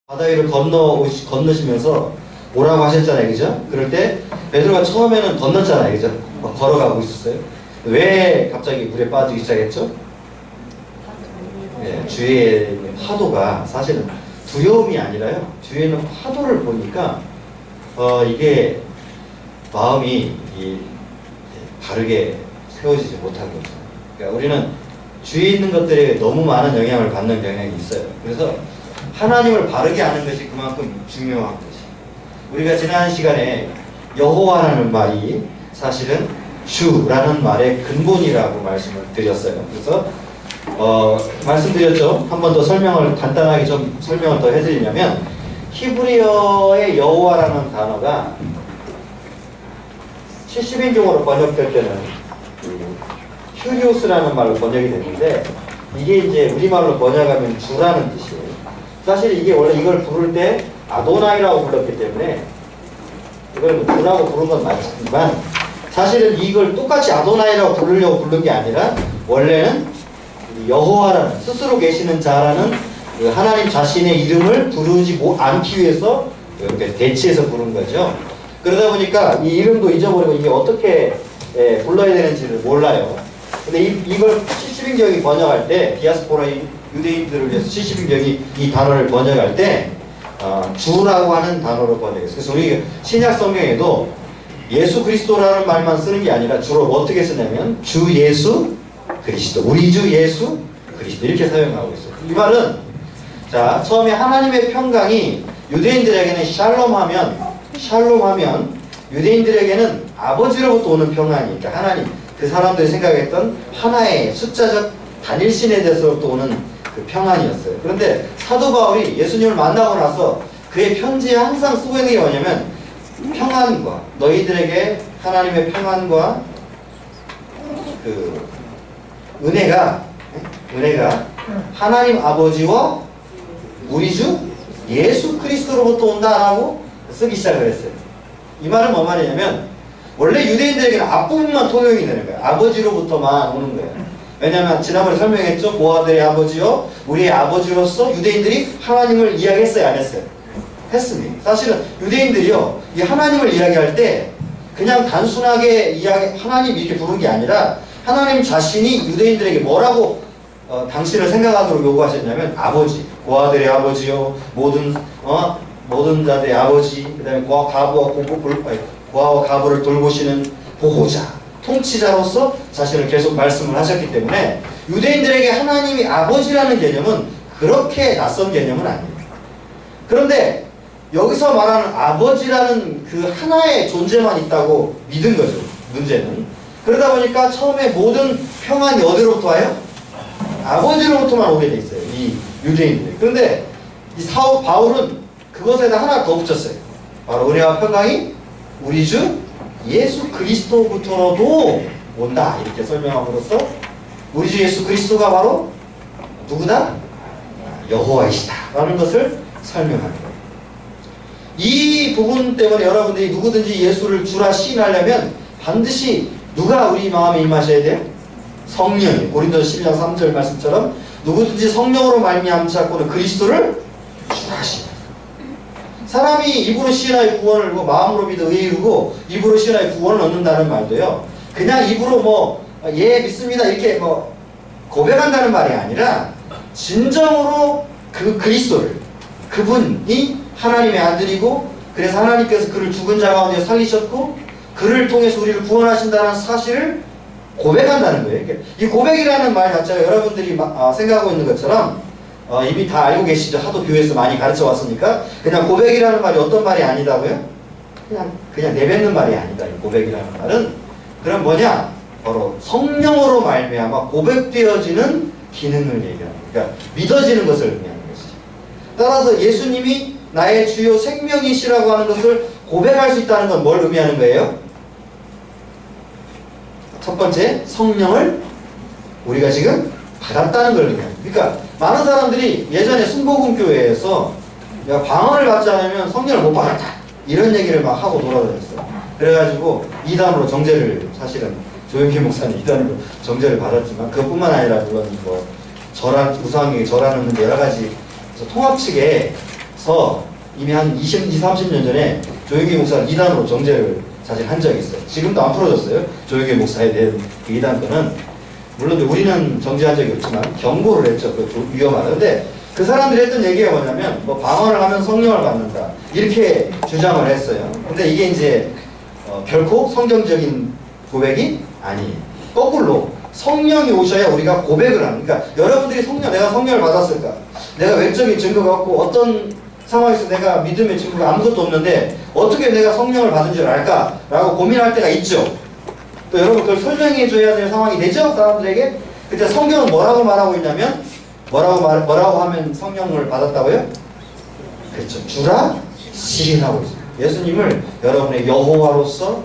바다 위를 건너시면서 오라고 하셨잖아요, 그죠? 그럴 때 베드로가 처음에는 건넜잖아요, 그죠? 막 걸어가고 있었어요. 왜 갑자기 물에 빠지기 시작했죠? 네, 주위에 있는 파도가 사실은 두려움이 아니라요, 뒤에 있는 파도를 보니까 이게 마음이 바르게 세워지지 못한 거죠. 그러니까 우리는 주위에 있는 것들에 너무 많은 영향을 받는 경향이 있어요. 그래서 하나님을 바르게 아는 것이 그만큼 중요한 것이. 우리가 지난 시간에 여호와라는 말이 사실은 주라는 말의 근본이라고 말씀을 드렸어요. 그래서 말씀드렸죠. 한 번 더 간단하게 좀 설명을 더 해드리려면, 히브리어의 여호와라는 단어가 70인종으로 번역될 때는 휴리오스라는 말로 번역이 되는데, 이게 이제 우리말로 번역하면 주라는 뜻이에요. 사실 이게 원래 이걸 부를 때 아도나이라고 불렀기 때문에 이걸 주라고 부른 건 맞지만, 사실은 이걸 똑같이 아도나이라고 부르려고 부른 게 아니라 원래는 여호와라는, 스스로 계시는 자라는 그 하나님 자신의 이름을 부르지 않기 위해서 이렇게 대치해서 부른 거죠. 그러다 보니까 이 이름도 잊어버리고 이게 어떻게 불러야 되는지를 몰라요. 근데 이걸 70인경이 번역할 때, 디아스포라 유대인들을 위해서 70인경이 이 단어를 번역할 때 주라고 하는 단어로 번역했어요. 그래서 우리 신약 성경에도 예수 그리스도라는 말만 쓰는 게 아니라 주로 어떻게 쓰냐면 주 예수 그리스도, 우리 주 예수 그리스도 이렇게 사용하고 있어요. 이 말은, 자, 처음에 하나님의 평강이 유대인들에게는 샬롬하면 유대인들에게는 아버지로부터 오는 평안이니까, 하나님, 그 사람들이 생각했던 하나의 숫자적 단일신에 대해서부터 오는 그 평안이었어요. 그런데 사도 바울이 예수님을 만나고 나서 그의 편지에 항상 쓰고 있는 게 뭐냐면, 평안과, 너희들에게 하나님의 평안과 그 은혜가 하나님 아버지와 우리 주 예수 그리스도로부터 온다라고 쓰기 시작을 했어요. 이 말은 뭔 말이냐면, 원래 유대인들에게는 앞부분만 통용이 되는 거예요. 아버지로부터만 오는 거예요. 왜냐하면 지난번에 설명했죠. 고아들의 아버지요, 우리의 아버지로서 유대인들이 하나님을 이야기했어요, 안 했어요? 했습니다. 사실은 유대인들이요, 이 하나님을 이야기할 때 그냥 단순하게 하나님 이렇게 부른 게 아니라, 하나님 자신이 유대인들에게 뭐라고 당신을 생각하도록 요구하셨냐면, 아버지, 고아들의 아버지요, 모든 자들의 아버지, 그 다음에 고아와 가부를 돌보시는 보호자, 통치자로서 자신을 계속 말씀을 하셨기 때문에 유대인들에게 하나님이 아버지라는 개념은 그렇게 낯선 개념은 아니에요. 그런데 여기서 말하는 아버지라는 그 하나의 존재만 있다고 믿은 거죠, 문제는. 그러다 보니까 처음에 모든 평안이 어디로부터 와요? 아버지로부터만 오게 돼 있어요, 이 유대인들이. 그런데 이 바울은 그것에다 하나 더 붙였어요. 바로 은혜와 평강이 우리 주 예수 그리스도부터로도 온다, 이렇게 설명함으로써 우리 주 예수 그리스도가 바로 누구다? 여호와이시다 라는 것을 설명하는 거예요. 이 부분 때문에 여러분들이 누구든지 예수를 주라 시인하려면 반드시 누가 우리 마음에 임하셔야 돼요? 성령이. 고린도서 12장 3절 말씀처럼 누구든지 성령으로 말미암지 않고는 그리스도를 주라 시인하라. 사람이 입으로 시인하여 구원을, 마음으로 믿어 의에 이르고 입으로 시인하여 구원을 얻는다는 말도요, 그냥 입으로 예 믿습니다 이렇게 고백한다는 말이 아니라, 진정으로 그 그리스도를, 그분이 하나님의 아들이고, 그래서 하나님께서 그를 죽은 자 가운데 살리셨고 그를 통해서 우리를 구원하신다는 사실을 고백한다는 거예요. 이 고백이라는 말 자체가 여러분들이 생각하고 있는 것처럼 이미 다 알고 계시죠. 하도 교회에서 많이 가르쳐 왔으니까. 그냥 고백이라는 말이 어떤 말이 아니다고요? 그냥 내뱉는 말이 아니다. 이 고백이라는 말은 그럼 뭐냐? 바로 성령으로 말미암아 고백되어지는 기능을 얘기하는 거예요. 그러니까 믿어지는 것을 의미하는 것이죠. 따라서 예수님이 나의 주요 생명이시라고 하는 것을 고백할 수 있다는 건 뭘 의미하는 거예요? 첫 번째, 성령을 우리가 지금 받았다는 걸 의미합니다. 그러니까 많은 사람들이 예전에 순복음교회에서 방언을 받지 않으면 성령을 못 받았다, 이런 얘기를 막 하고 돌아다녔어요. 그래가지고 이단으로 정죄를, 사실은 조영기 목사님 이단으로 정죄를 받았지만, 그것뿐만 아니라 물론 우상에게 절하는 여러 가지 통합 측에 이미 한 20, 30년 전에 조용기 목사가 이단으로 정죄를 사실 한 적이 있어요. 지금도 안 풀어졌어요. 조용기 목사에 대한 그 이단 건은. 물론 우리는 정죄한 적이 없지만 경고를 했죠. 그 위험하다. 근데 그 사람들이 했던 얘기가 뭐냐면 뭐 방언을 하면 성령을 받는다. 이렇게 주장을 했어요. 근데 이게 이제 결코 성경적인 고백이 아니에요. 거꾸로 성령이 오셔야 우리가 고백을 하는. 그러니까 여러분들이 내가 성령을 받았을까? 내가 외적인 증거가 없고 어떤 상황에서 내가 믿음의 증거가 아무것도 없는데 어떻게 내가 성령을 받은 줄 알까? 라고 고민할 때가 있죠. 또 여러분 그걸 설명해 줘야 될 상황이 되죠? 사람들에게? 그때 성경은 뭐라고 말하고 있냐면 뭐라고 하면 성령을 받았다고요? 그렇죠. 주라 시인하고 있어요. 예수님을 여러분의 여호와로서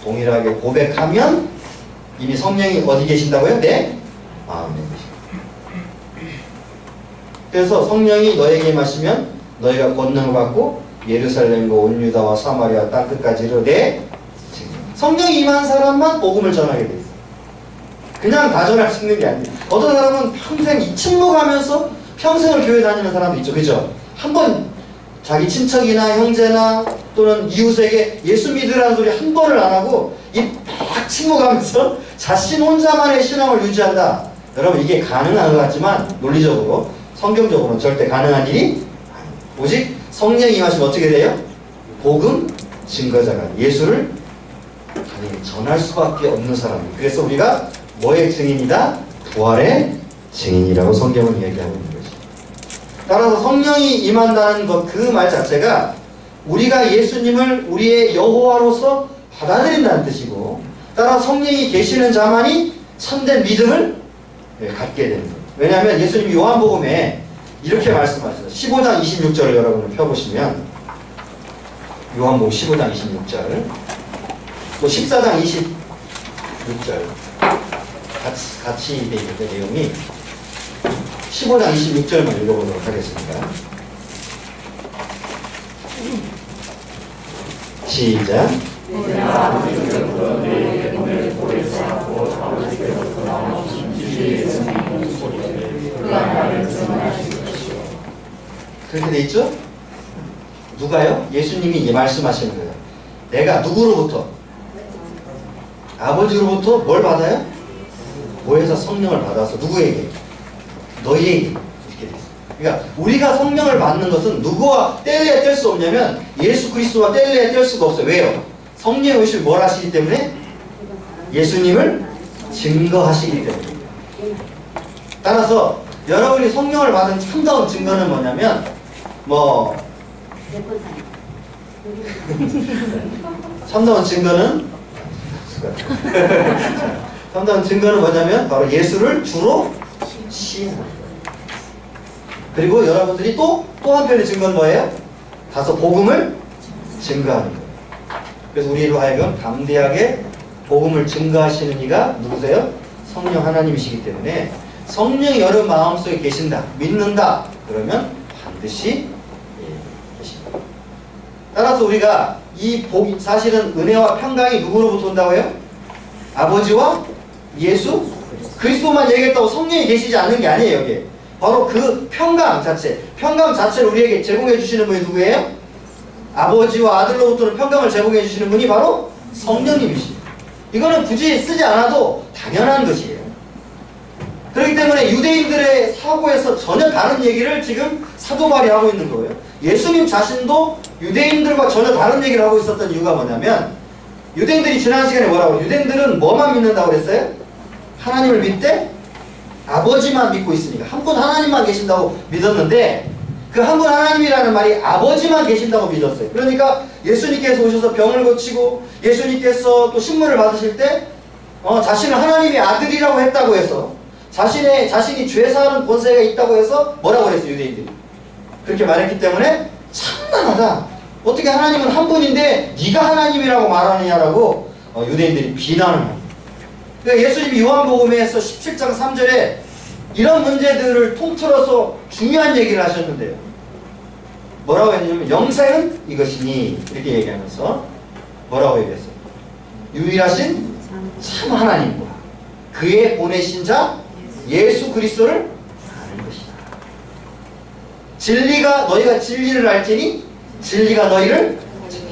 동일하게 고백하면 이미 성령이 어디 계신다고요? 내 마음에 계십니다. 그래서 성령이 너에게 임하시면 너희가 권능을 받고 예루살렘과 온 유다와 사마리아 땅 끝까지 이르되 성령이 임한 사람만 복음을 전하게 돼 있어요. 그냥 다 전할 수 있는 게 아니에요. 어떤 사람은 평생 침묵하면서 평생을 교회 다니는 사람도 있죠. 그죠? 한번 자기 친척이나 형제나 또는 이웃에게 예수 믿으라는 소리 한 번을 안 하고 막 침묵하면서 자신 혼자만의 신앙을 유지한다. 여러분 이게 가능한 것 같지만 논리적으로 성경적으로는 절대 가능한 일이 아니에요. 오직 성령이 임하시면 어떻게 돼요? 복음 증거자가 예수를 전할 수밖에 없는 사람이에요. 그래서 우리가 뭐의 증인이다? 부활의 증인이라고 성경은 이야기하고 있는 것이죠. 따라서 성령이 임한다는 것 그 말 자체가 우리가 예수님을 우리의 여호와로서 받아들인다는 뜻이고 따라 성령이 계시는 자만이 참된 믿음을 갖게 됩니다. 왜냐하면 예수님이 요한복음에 이렇게 말씀하셨어요. 15장 26절을 여러분을 펴보시면 요한복음 15장 26절 또 14장 26절 같이 되어 있는데 내용이 15장 26절만 읽어보도록 하겠습니다. 시작. 그렇게 돼 있죠? 누가요? 예수님이 이 말씀하시는 거예요. 내가 누구로부터? 아버지로부터 뭘 받아요? 뭐에서 성령을 받아서 누구에게? 너희에게 이렇게 돼 있어요. 그러니까 우리가 성령을 받는 것은 누구와 뗄래야 뗄 수 없냐면 예수 그리스도와 뗄래야 뗄 수가 없어요. 왜요? 성령의 오심이 뭘 하시기 때문에? 예수님을 증거하시기 때문에. 따라서 여러분이 성령을 받은 참다운 증거는 뭐냐면 참다운 증거는 참다운 증거는 뭐냐면 바로 예수를 주로 시인하는 거예요. 그리고 여러분들이 또 한편의 증거는 뭐예요? 가서 복음을 증거하는 거예요. 그래서 우리로 하여금 담대하게 복음을 증거하시는 이가 누구세요? 성령 하나님이시기 때문에 성령이 여러분 마음속에 계신다, 믿는다 그러면 반드시 계신다. 따라서 우리가 이 복, 사실은 은혜와 평강이 누구로부터 온다고요? 아버지와 예수 그리스도만 얘기했다고 성령이 계시지 않는 게 아니에요. 여기에 바로 그 평강 자체를 우리에게 제공해 주시는 분이 누구예요? 아버지와 아들로부터는 평강을 제공해 주시는 분이 바로 성령님이시죠. 이거는 굳이 쓰지 않아도 당연한 것이에요. 그렇기 때문에 유대인들의 사고에서 전혀 다른 얘기를 지금 사도 바울이 하고 있는 거예요. 예수님 자신도 유대인들과 전혀 다른 얘기를 하고 있었던 이유가 뭐냐면 유대인들이 지난 시간에 뭐라고 해요? 유대인들은 뭐만 믿는다고 그랬어요? 하나님을 믿되 아버지만 믿고 있으니까 한 분 하나님만 계신다고 믿었는데 그 한 분 하나님이라는 말이 아버지만 계신다고 믿었어요. 그러니까 예수님께서 오셔서 병을 고치고 예수님께서 또 신문을 받으실 때 자신을 하나님의 아들이라고 했다고 해서 자신이 죄 사하는 권세가 있다고 해서 뭐라고 그랬어요? 유대인들이 그렇게 말했기 때문에 참난하다. 어떻게 하나님은 한 분인데 네가 하나님이라고 말하느냐라고 유대인들이 비난을 합니다. 그러니까 예수님이 요한복음에서 17장 3절에 이런 문제들을 통틀어서 중요한 얘기를 하셨는데요. 뭐라고 했냐면 영생은 이것이니 이렇게 얘기하면서 뭐라고 얘기했어요? 유일하신 참 하나님과 그의 보내신 자 예수 그리스도를 아는 것이다. 너희가 진리를 알지니 진리가 너희를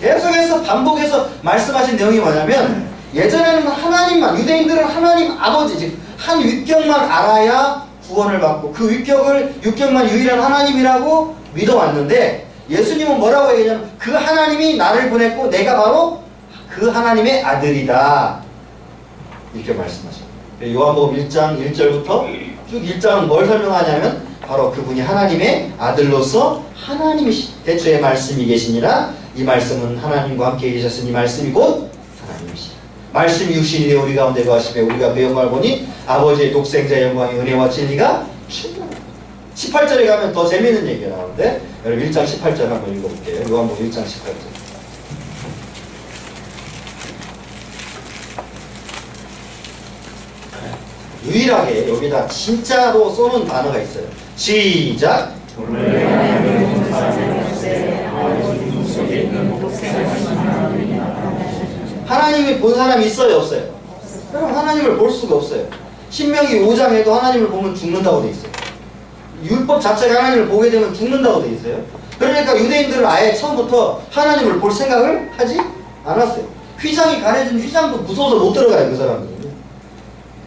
계속해서 반복해서 말씀하신 내용이 뭐냐면 예전에는 하나님만, 유대인들은 하나님 아버지, 즉 한 위격만 알아야 구원을 받고 그 위격만 유일한 하나님이라고 믿어왔는데 예수님은 뭐라고 얘기하냐면 그 하나님이 나를 보냈고 내가 바로 그 하나님의 아들이다 이렇게 말씀하셔요. 요한복음 1장 1절부터 쭉 1장은 뭘 설명하냐면 바로 그분이 하나님의 아들로서 하나님이 대초에 말씀이 계시니라 이 말씀은 하나님과 함께 계셨으니 말씀이 곧 하나님이시라. 말씀이 육신이 되어 우리 가운데 거하시며 우리가 그 영광을 보니 아버지의 독생자의 영광이 은혜와 진리가 18절에 가면 더 재미있는 얘기가 나오는데 여러분 1장 18절 한번 읽어볼게요. 요한복음 1장 18절. 유일하게 여기다 진짜로 쏘는 단어가 있어요. 시작! 하나님이 본 사람이 있어요? 없어요? 그럼 하나님을 볼 수가 없어요. 신명기 5장에도 하나님을 보면 죽는다고 돼 있어요. 율법 자체가 하나님을 보게 되면 죽는다고 돼 있어요. 그러니까 유대인들은 아예 처음부터 하나님을 볼 생각을 하지 않았어요. 휘장이 가려진 휘장도 무서워서 못 들어가요. 그 사람들은.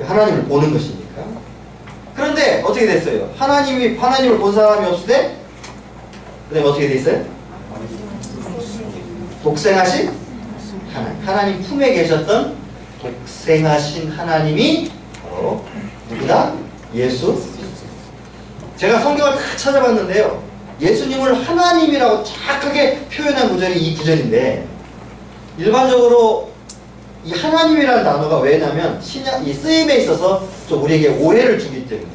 하나님을 보는 것이니까. 그런데 어떻게 됐어요? 하나님을 본 사람이 없을 때 그 다음에 어떻게 됐어요? 독생하신 하나님 품에 계셨던 독생하신 하나님이 바로 누구다? 예수. 제가 성경을 다 찾아봤는데요. 예수님을 하나님이라고 정확하게 표현한 구절이 이 구절인데 일반적으로 이 하나님이라는 단어가 왜냐면 이 쓰임에 있어서 좀 우리에게 오해를 주기 때문에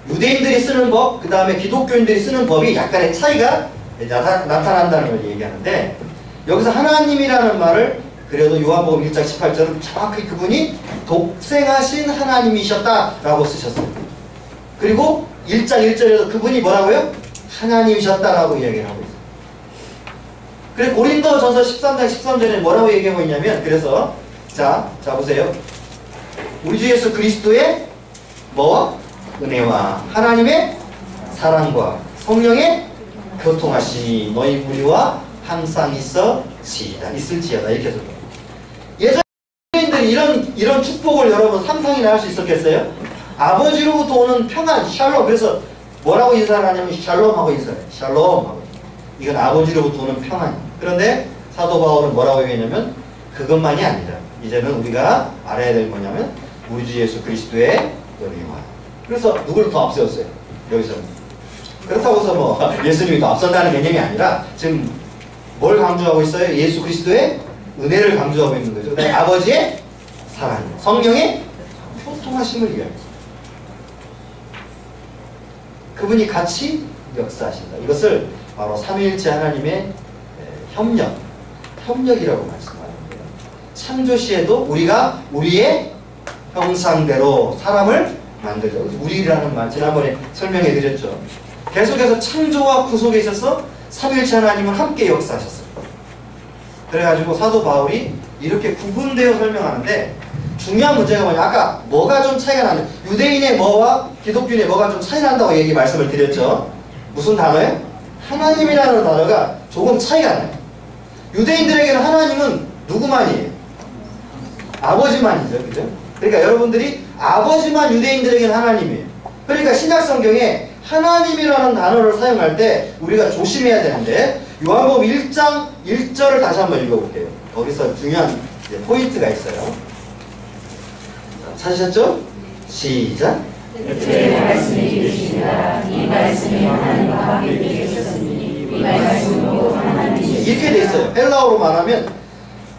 유대인들이 쓰는 법, 그 다음에 기독교인들이 쓰는 법이 약간의 차이가 나타난다는 걸 얘기하는데 여기서 하나님이라는 말을 그래도 요한복음 1장 18절은 정확히 그분이 독생하신 하나님이셨다라고 쓰셨어요. 그리고 1장 1절에도 그분이 뭐라고요? 하나님이셨다라고 이야기를 하고 있어요. 그래서 고린도전서 13장 13절에 뭐라고 얘기하고 있냐면 그래서 자 보세요. 우리 주 예수 그리스도의 뭐와? 은혜와 하나님의 사랑과 성령의 교통하심이 너희 우리와 항상 있을지어다 이렇게 해서 예전에 이런 축복을 여러분 상상이나 할 수 있었겠어요? 아버지로부터 오는 평안 샬롬. 그래서 뭐라고 인사를 하냐면 샬롬하고 인사를 해요. 샬롬하고. 이건 아버지로부터 오는 평안. 그런데 사도 바울은 뭐라고 얘기했냐면 그것만이 아니라 이제는 우리가 알아야 될 뭐냐면 우리 주 예수 그리스도의 은혜와. 그래서 누구를 더 앞세웠어요? 여기서는. 그렇다고 해서 뭐 예수님이 더 앞선다는 개념이 아니라 지금 뭘 강조하고 있어요? 예수 그리스도의 은혜를 강조하고 있는 거죠. 그다음에 아버지의 사랑, 성령의 교통하심을 이야기해요. 그분이 같이 역사하신다. 이것을 바로 삼위일체 하나님의 협력이라고 말씀하는데요. 창조 시에도 우리가 우리의 형상대로 사람을 만들죠. 우리라는 말 지난번에 설명해 드렸죠. 계속해서 창조와 구속에 있어서 삼위일체 하나님은 함께 역사하셨어요. 그래가지고 사도 바울이 이렇게 구분되어 설명하는데 중요한 문제가 뭐냐. 아까 뭐가 좀 차이가 나는 유대인의 뭐와 기독교인의 뭐가 좀 차이 난다고 말씀을 드렸죠. 무슨 단어예요? 하나님이라는 단어가 조금 차이가 나요. 유대인들에게는 하나님은 누구만이에요? 아버지만이죠. 그죠? 그러니까 여러분들이 아버지만 유대인들에게는 하나님이에요. 그러니까 신약성경에 하나님이라는 단어를 사용할 때 우리가 조심해야 되는데 요한복음 1장 1절을 다시 한번 읽어볼게요. 거기서 중요한 포인트가 있어요. 찾으셨죠? 시작! 그때의 말씀이 계시니라. 이 말씀이 하나님과 함께 계셨으니 이 말씀으로 하나님이 이렇게 돼 있어요. 헬라어로 말하면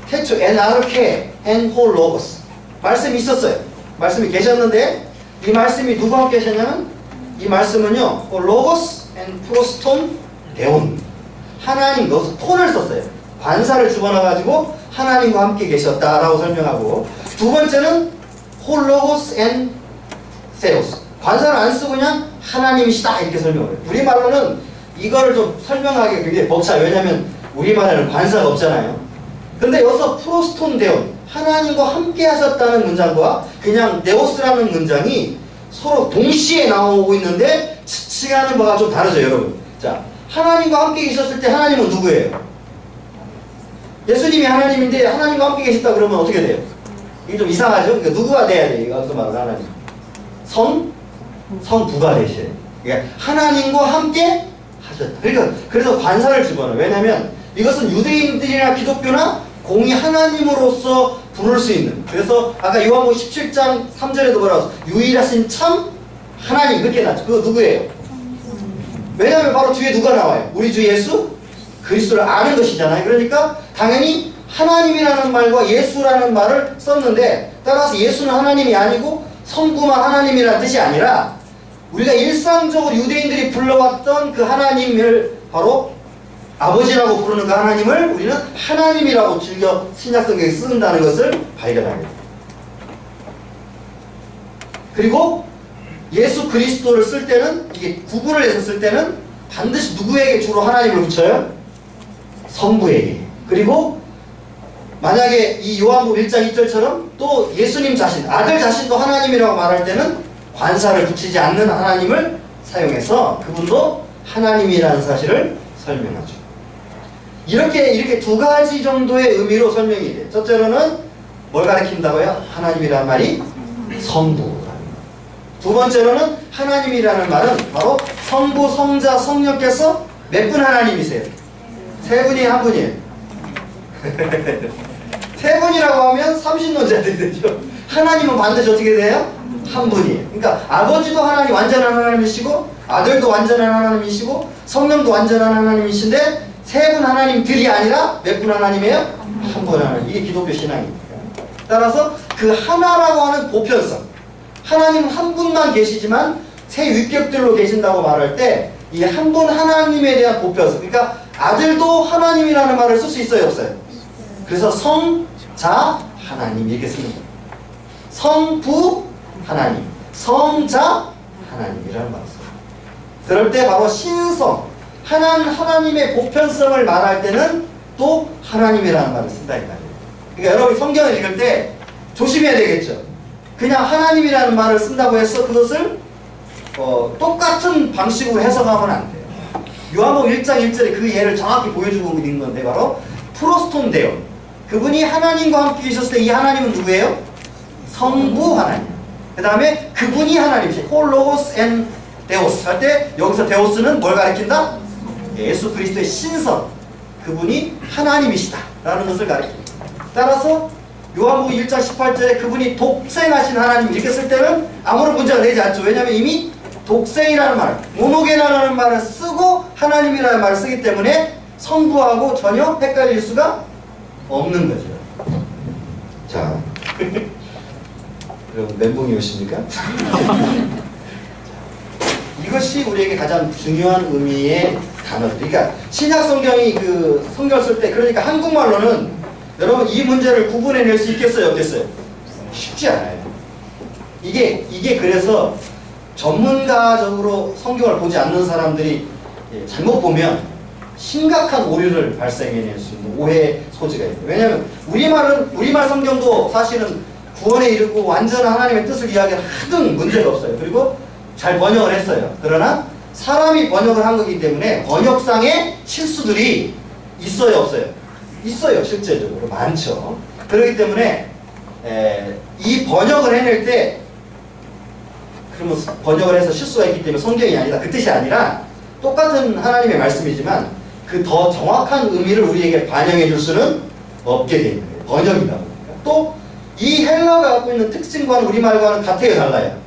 태초 엔아르케 엔홀로고스 말씀이 있었어요. 말씀이 계셨는데 이 말씀이 누구와 함께 계셨냐면 이 말씀은요 로고스 앤 프로스톤 데온 하나님 여기서 톤을 썼어요. 관사를 집어넣어가지고 하나님과 함께 계셨다라고 설명하고 두 번째는 홀로고스 앤 세우스 관사를 안 쓰고 그냥 하나님이시다 이렇게 설명을 해요. 우리말로는 이거를 좀 설명하기 굉장히 벅차요. 왜냐하면 우리말에는 관사가 없잖아요. 근데 여기서 프로스톤 데온 하나님과 함께 하셨다는 문장과 그냥 네오스라는 문장이 서로 동시에 나오고 있는데 시간은 뭐가 좀 다르죠, 여러분. 자, 하나님과 함께 계셨을 때 하나님은 누구예요? 예수님이 하나님인데 하나님과 함께 계셨다 그러면 어떻게 돼요? 이게 좀 이상하죠? 그러니까 누구가 돼야 돼요? 여기서 말하는 하나님. 성부가 되셔야 돼요. 그러니까 하나님과 함께 하셨다. 그러니까 그래서 관사를 집어넣어요. 왜냐하면 이것은 유대인들이나 기독교나 공이 하나님으로서 부를 수 있는. 그래서 아까 요한복음 17장 3절에도 뭐라고 유일하신 참 하나님 그렇게 나죠. 그거 누구예요? 왜냐하면 바로 뒤에 누가 나와요? 우리 주 예수 그리스도를 아는 것이잖아요. 그러니까 당연히 하나님이라는 말과 예수라는 말을 썼는데, 따라서 예수는 하나님이 아니고 성부만 하나님이라는 뜻이 아니라 우리가 일상적으로 유대인들이 불러왔던 그 하나님을 바로 아버지라고 부르는 그 하나님을 우리는 하나님이라고 즐겨 신약성경에 쓴다는 것을 발견하게 됩니다. 그리고 예수 그리스도를 쓸 때는, 이게 구분을 해서 쓸 때는 반드시 누구에게 주로 하나님을 붙여요? 성부에게. 그리고 만약에 이 요한복음 1장 2절처럼 또 예수님 자신, 아들 자신도 하나님이라고 말할 때는 관사를 붙이지 않는 하나님을 사용해서 그분도 하나님이라는 사실을 설명하죠. 이렇게 두 가지 정도의 의미로 설명이 돼요. 첫째로는 뭘 가리킨다고요? 하나님이라는 말이 성부. 두 번째로는 하나님이라는 말은 바로 성부, 성자, 성령께서 몇 분 하나님이세요? 세 분이 한 분이에요. 세 분이라고 하면 삼신론자들이 되죠. 하나님은 반드시 어떻게 돼요? 한 분이에요. 그러니까 아버지도 하나님, 완전한 하나님이시고 아들도 완전한 하나님이시고 성령도 완전한 하나님이신데 세 분 하나님들이 아니라 몇 분 하나님이에요? 한 분 하나님. 이게 기독교 신앙입니다. 따라서 그 하나라고 하는 보편성, 하나님은 한 분만 계시지만 세 위격들로 계신다고 말할 때 이 한 분 하나님에 대한 보편성, 그러니까 아들도 하나님이라는 말을 쓸 수 있어요, 없어요? 그래서 성자 하나님 이렇게 쓰는 거예요. 성부 하나님, 성자 하나님이라는 말을 써요. 그럴 때 바로 신성, 하나님의 보편성을 말할 때는 또 하나님이라는 말을 쓴다 이 말이에요. 그러니까 여러분이 성경을 읽을 때 조심해야 되겠죠. 그냥 하나님이라는 말을 쓴다고 해서 그것을 똑같은 방식으로 해석하면 안 돼요. 요한복음 1장 1절에 그 예를 정확히 보여주고 있는 건데 바로 프로스톤 데오, 그분이 하나님과 함께 계셨을 때 이 하나님은 누구예요? 성부 하나님. 그 다음에 그분이 하나님이시죠. 홀로고스 앤 데오스 할 때 여기서 데오스는 뭘 가리킨다? 예수 그리스도의 신성, 그분이 하나님이시다 라는 것을 가리킵니다. 따라서 요한복음 1장 18절에 그분이 독생하신 하나님 이렇게 쓸 때는 아무런 문제가 되지 않죠. 왜냐하면 이미 독생이라는 말, 모노게나라는 말을 쓰고 하나님이라는 말을 쓰기 때문에 성부하고 전혀 헷갈릴 수가 없는 거죠. 자, 여러분 멘붕이 오십니까? 이것이 우리에게 가장 중요한 의미의 단어들. 그러니까 신약 성경이 그 성경 쓸 때, 그러니까 한국말로는 여러분 이 문제를 구분해낼 수 있겠어요, 없겠어요? 쉽지 않아요. 이게 그래서 전문가적으로 성경을 보지 않는 사람들이 잘못 보면 심각한 오류를 발생해낼 수 있는 오해 소지가 있어요. 왜냐하면 우리말 성경도 사실은 구원에 이르고 완전한 하나님의 뜻을 이야기하는 하등 문제가 없어요. 그리고 잘 번역을 했어요. 그러나 사람이 번역을 한 거기 때문에 번역상의 실수들이 있어요, 없어요? 있어요. 실제적으로 많죠. 그렇기 때문에 이 번역을 해낼 때, 그러면 번역을 해서 실수가 있기 때문에 성경이 아니다 그 뜻이 아니라 똑같은 하나님의 말씀이지만 그 더 정확한 의미를 우리에게 반영해 줄 수는 없게 되어 있는 거예요. 번역이다 보니까. 또 이 헬라어가 갖고 있는 특징과는 우리말과는 같아요, 달라요?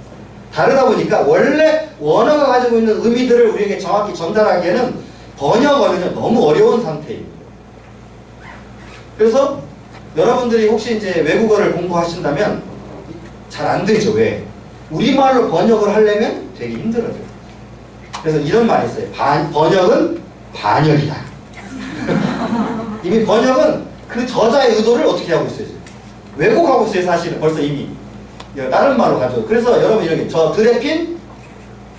다르다 보니까 원래 원어가 가지고 있는 의미들을 우리에게 정확히 전달하기에는 번역어는 너무 어려운 상태입니다. 그래서 여러분들이 혹시 이제 외국어를 공부하신다면 잘 안 되죠. 왜? 우리말로 번역을 하려면 되게 힘들어요. 그래서 이런 말이 있어요. 번역은 반역이다. 이미 번역은 그 저자의 의도를 어떻게 하고 있어요? 왜곡하고 있어요. 사실은 벌써 이미 다른 말로 가죠. 그래서 여러분 이렇게 저 드레핀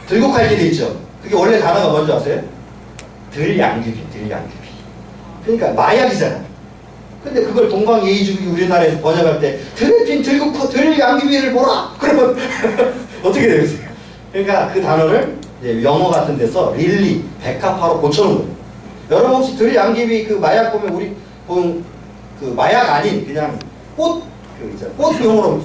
들국할 게 있죠. 그게 원래 단어가 뭔지 아세요? 들양귀비. 그러니까 마약이잖아. 근데 그걸 동방예의주의 우리나라에서 번역할 때 드레핀 들양귀비를 보라! 그러면 어떻게 되겠어요? 그러니까 그 단어를 영어 같은 데서 릴리, 백합화로 고쳐놓은 거예요. 여러분 혹시 들의 양귀비 그 마약 보면 우리 보면 그 마약 아닌 그냥 꽃용으로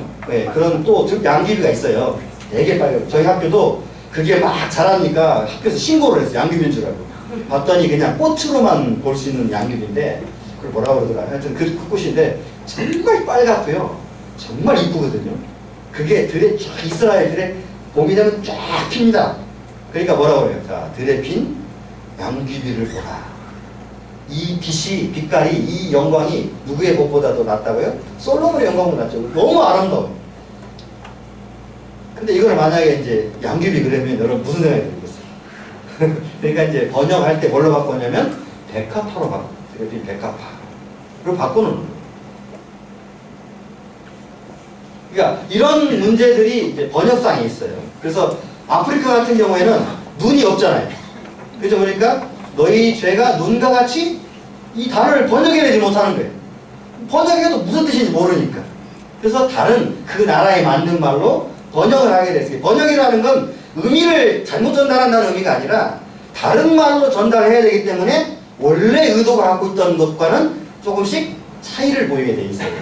그런 또 양귀비가 있어요. 되게 빨개요. 저희 학교도 그게 막 자라니까 학교에서 신고를 했어요. 양귀비인 줄 알고. 봤더니 그냥 꽃으로만 볼 수 있는 양귀비인데 그걸 뭐라고 그러더라. 하여튼 그 꽃인데 정말 빨갛고요. 정말 이쁘거든요. 그게 들에 쫙 이스라엘 들에 봄이 되면 쫙 핍니다. 그러니까 뭐라고 그래요? 자, 들에 핀 양귀비를 보라. 이 빛깔이, 이 영광이 누구의 것보다도 낫다고요? 솔로몬의 영광보다 낫죠. 너무 아름다워요. 근데 이걸 만약에 이제 양귀비 그러면 여러분 무슨 생각이 들겠어요? 그러니까 이제 번역할 때 뭘로 바꾸냐면 백합화로 바꿔. 백합화로 바꾸는 거예요. 그러니까 이런 문제들이 이제 번역상에 있어요. 그래서 아프리카 같은 경우에는 눈이 없잖아요. 그죠? 그러니까 너희 죄가 눈과 같이 이 단어를 번역해내지 못하는 거예요. 번역해도 무슨 뜻인지 모르니까. 그래서 다른 그 나라에 맞는 말로 번역을 하게 됐어요. 번역이라는 건 의미를 잘못 전달한다는 의미가 아니라 다른 말로 전달해야 되기 때문에 원래 의도가 갖고 있던 것과는 조금씩 차이를 보이게 돼 있어요.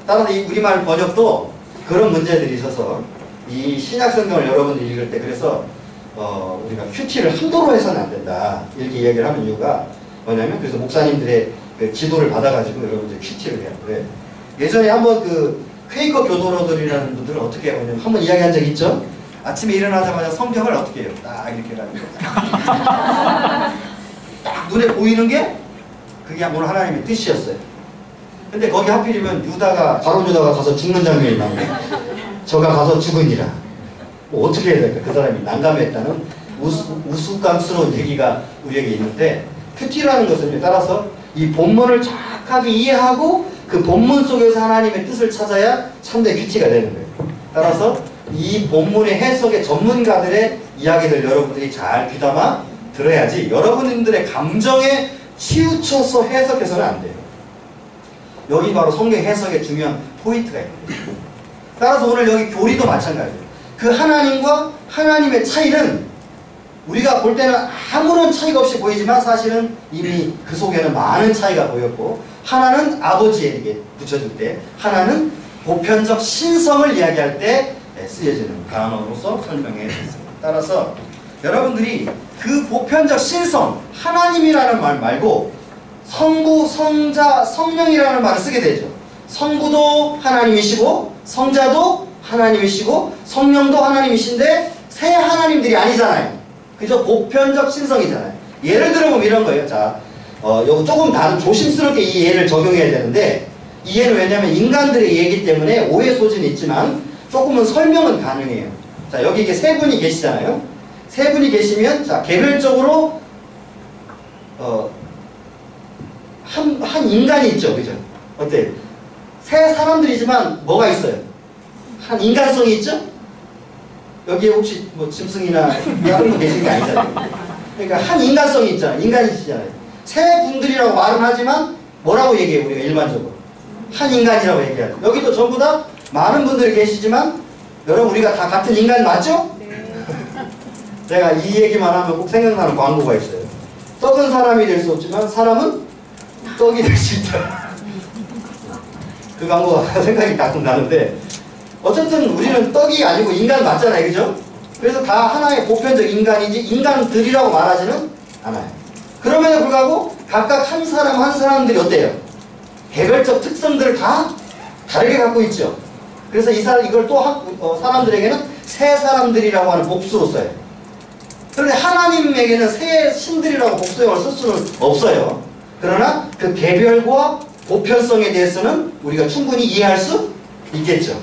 따라서 이 우리말 번역도 그런 문제들이 있어서 이 신약성경을 여러분들이 읽을 때 그래서 우리가 큐티를 함부로 해서는 안 된다 이렇게 이야기를 하는 이유가 뭐냐면 그래서 목사님들의 그 지도를 받아가지고 여러분들 큐티를 해요. 그래. 예전에 한번 그 퀘이커 교도로들이라는 분들은 어떻게 하냐면 한번 이야기한 적 있죠? 아침에 일어나자마자 성경을 어떻게 해요? 딱 이렇게 해가지고 딱 눈에 보이는 게 그게 오늘 하나님의 뜻이었어요. 근데 거기 하필이면 바론 유다가 가서 죽는 장면이 나오고 저가 가서 죽으니라. 뭐 어떻게 해야 될까? 그 사람이 난감했다는 우스꽝스러운 얘기가 우리에게 있는데 큐티라는 것은 따라서 이 본문을 정확하게 이해하고 그 본문 속에서 하나님의 뜻을 찾아야 참된 큐티가 되는 거예요. 따라서 이 본문의 해석의 전문가들의 이야기들 여러분들이 잘 귀담아 들어야지 여러분들의 감정에 치우쳐서 해석해서는 안 돼요. 여기 바로 성경 해석의 중요한 포인트가 있는 거예요. 따라서 오늘 여기 교리도 마찬가지예요. 그 하나님과 하나님의 차이는 우리가 볼 때는 아무런 차이가 없이 보이지만 사실은 이미 그 속에는 많은 차이가 보였고 하나는 아버지에게 붙여줄 때 하나는 보편적 신성을 이야기할 때 쓰여지는 단어로서 설명해 드렸습니다. 따라서 여러분들이 그 보편적 신성 하나님이라는 말 말고 성부, 성자, 성령이라는 말을 쓰게 되죠. 성부도 하나님이시고 성자도 하나님이시고 성령도 하나님이신데 새 하나님들이 아니잖아요. 그죠? 보편적 신성이잖아요. 예를 들어보면 이런 거예요. 자, 요거 조금 다른 조심스럽게 이 예를 적용해야 되는데 이 예는 왜냐하면 인간들의 예이기 때문에 오해 소진이 있지만 조금은 설명은 가능해요. 자, 여기 이게 세 분이 계시잖아요. 세 분이 계시면 자, 개별적으로 한 인간이 있죠. 그죠? 어때요? 세 사람들이지만 뭐가 있어요? 한 인간성이 있죠? 여기에 혹시 뭐 짐승이나 다른 분 계신 게 아니잖아요. 그러니까 한 인간성이 있잖아요. 인간이시잖아요. 세 분들이라고 말은 하지만 뭐라고 얘기해요? 우리가 일반적으로 한 인간이라고 얘기하죠. 여기도 전부 다 많은 분들이 계시지만 여러분 우리가 다 같은 인간 맞죠? 네. 제가 이 얘기만 하면 꼭 생각나는 광고가 있어요. 떡은 사람이 될 수 없지만 사람은 떡이 될 수 있다. 그 광고가 생각이 가끔 나는데 어쨌든 우리는 떡이 아니고 인간 맞잖아요. 그죠? 그래서 다 하나의 보편적 인간이지 인간들이라고 말하지는 않아요. 그럼에도 불구하고 각각 한 사람 한 사람들이 어때요? 개별적 특성들을 다 다르게 갖고 있죠. 그래서 이걸 또 사람들에게는 새 사람들이라고 하는 복수로 써요. 그런데 하나님에게는 새 신들이라고 복수형을 쓸 수는 없어요. 그러나 그 개별과 보편성에 대해서는 우리가 충분히 이해할 수 있겠죠.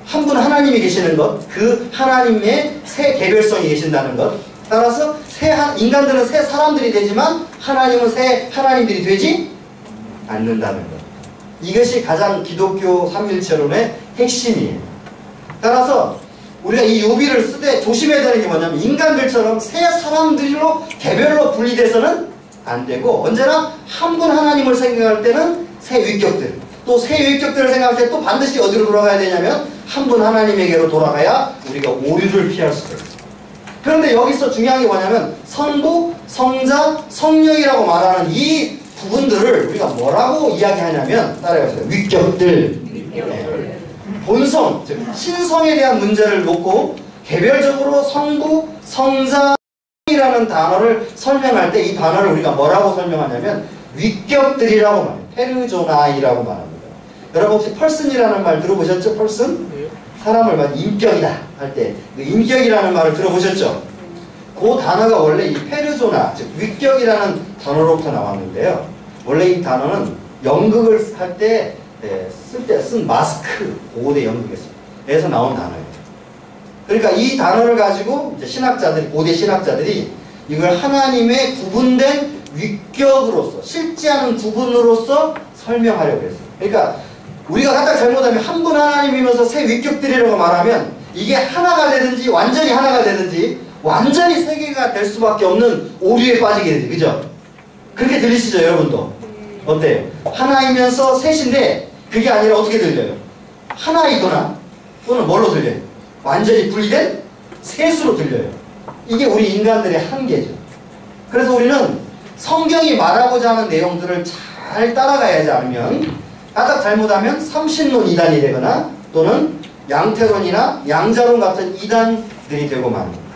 한 분 하나님이 계시는 것, 그 하나님의 새 개별성이 계신다는 것, 따라서 인간들은 새 사람들이 되지만 하나님은 새 하나님들이 되지 않는다는 것. 이것이 가장 기독교 삼위일체론의 핵심이에요. 따라서 우리가 이 요비를 쓰되 조심해야 되는 게 뭐냐면 인간들처럼 새 사람들로 개별로 분리돼서는 안 되고 언제나 한 분 하나님을 생각할 때는 새 위격들, 또 새 위격들을 생각할 때 또 반드시 어디로 돌아가야 되냐면 한 분 하나님에게로 돌아가야 우리가 오류를 피할 수가 있어요. 그런데 여기서 중요한 게 뭐냐면 성부, 성자, 성령이라고 말하는 이 부분들을 우리가 뭐라고 이야기하냐면 따라해보세요. 위격들. 네. 본성, 즉 신성에 대한 문제를 놓고 개별적으로 성부, 성자이라는 단어를 설명할 때 이 단어를 우리가 뭐라고 설명하냐면 위격들이라고 말해요. 페르조나이라고 말합니다. 여러분 혹시 펄슨이라는 말 들어보셨죠? 펄슨? 사람을 말 인격이다 할 때 그 인격이라는 말을 들어보셨죠? 그 단어가 원래 이 페르조나, 즉 위격이라는 단어로부터 나왔는데요. 원래 이 단어는 연극을 할 때 쓸 때 쓴 마스크, 고대 연극에서 나온 단어예요. 그러니까 이 단어를 가지고 이제 신학자들이, 고대 신학자들이 이걸 하나님의 구분된 위격으로서, 실지 않은 구분으로서 설명하려고 했어요. 그러니까 우리가 갖다 잘못하면 한 분 하나님이면서 세 위격들이라고 말하면 이게 하나가 되든지 완전히 하나가 되든지 완전히 세 개가 될 수밖에 없는 오류에 빠지게 되지. 그죠? 그렇게 들리시죠, 여러분도? 어때요? 하나이면서 셋인데 그게 아니라 어떻게 들려요? 하나이거나 또는 뭘로 들려요? 완전히 분리된 셋으로 들려요. 이게 우리 인간들의 한계죠. 그래서 우리는 성경이 말하고자 하는 내용들을 잘 따라가야지 않으면 까딱 잘못하면 삼신론 이단이 되거나 또는 양태론이나 양자론 같은 이단들이 되고 마는 거예요.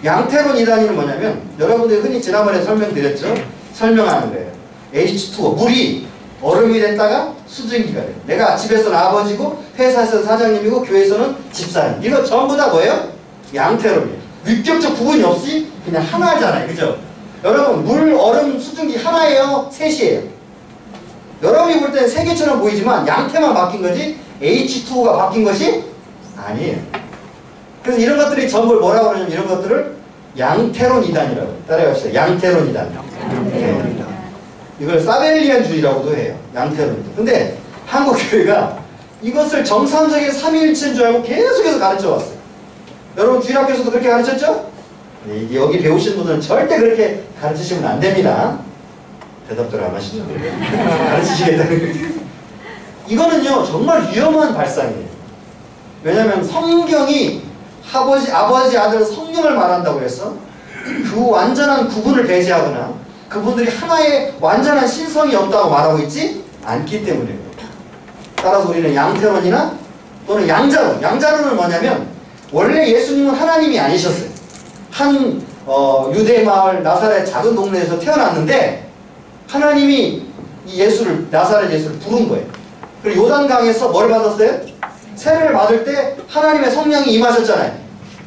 양태론 이단이는 뭐냐면 여러분들이 흔히 지난번에 설명드렸죠? 설명하는 거예요. H2O, 물이 얼음이 됐다가 수증기가 돼요. 내가 집에서는 아버지고 회사에서는 사장님이고 교회에서는 집사님. 이거 전부 다 뭐예요? 양태론이에요. 위격적 구분이 없이 그냥 하나잖아요. 그죠? 여러분 물, 얼음, 수증기 하나예요? 셋이에요? 여러분이 볼 때는 세 개처럼 보이지만 양태만 바뀐 거지 H2O가 바뀐 것이 아니에요. 그래서 이런 것들이 전부 뭐라고 그러냐면 이런 것들을 양태론 이단이라고 따라해봅시다. 양태론 이단. 네. 이걸 사벨리안주의라고도 해요. 양태론 이단. 근데 한국 교회가 이것을 정상적인 삼위일체인 줄 알고 계속해서 가르쳐 왔어요. 여러분 주일학교에서도 그렇게 가르쳤죠? 네, 여기 배우신 분들은 절대 그렇게 가르치시면 안 됩니다. 대답들 안 하시죠? 가르치시겠다는 이거는요 정말 위험한 발상이에요. 왜냐하면 성경이 아버지, 아들, 성령을 말한다고 해서 그 완전한 구분을 배제하거나 그분들이 하나의 완전한 신성이 없다고 말하고 있지 않기 때문이에요. 따라서 우리는 양태론이나 또는 양자론. 양자론은 뭐냐면 원래 예수님은 하나님이 아니셨어요. 한 유대 마을 나사렛 작은 동네에서 태어났는데 하나님이 이 예수를, 나사렛 예수를 부른 거예요. 그리고 요단강에서 뭘 받았어요? 세례를 받을 때 하나님의 성령이 임하셨잖아요.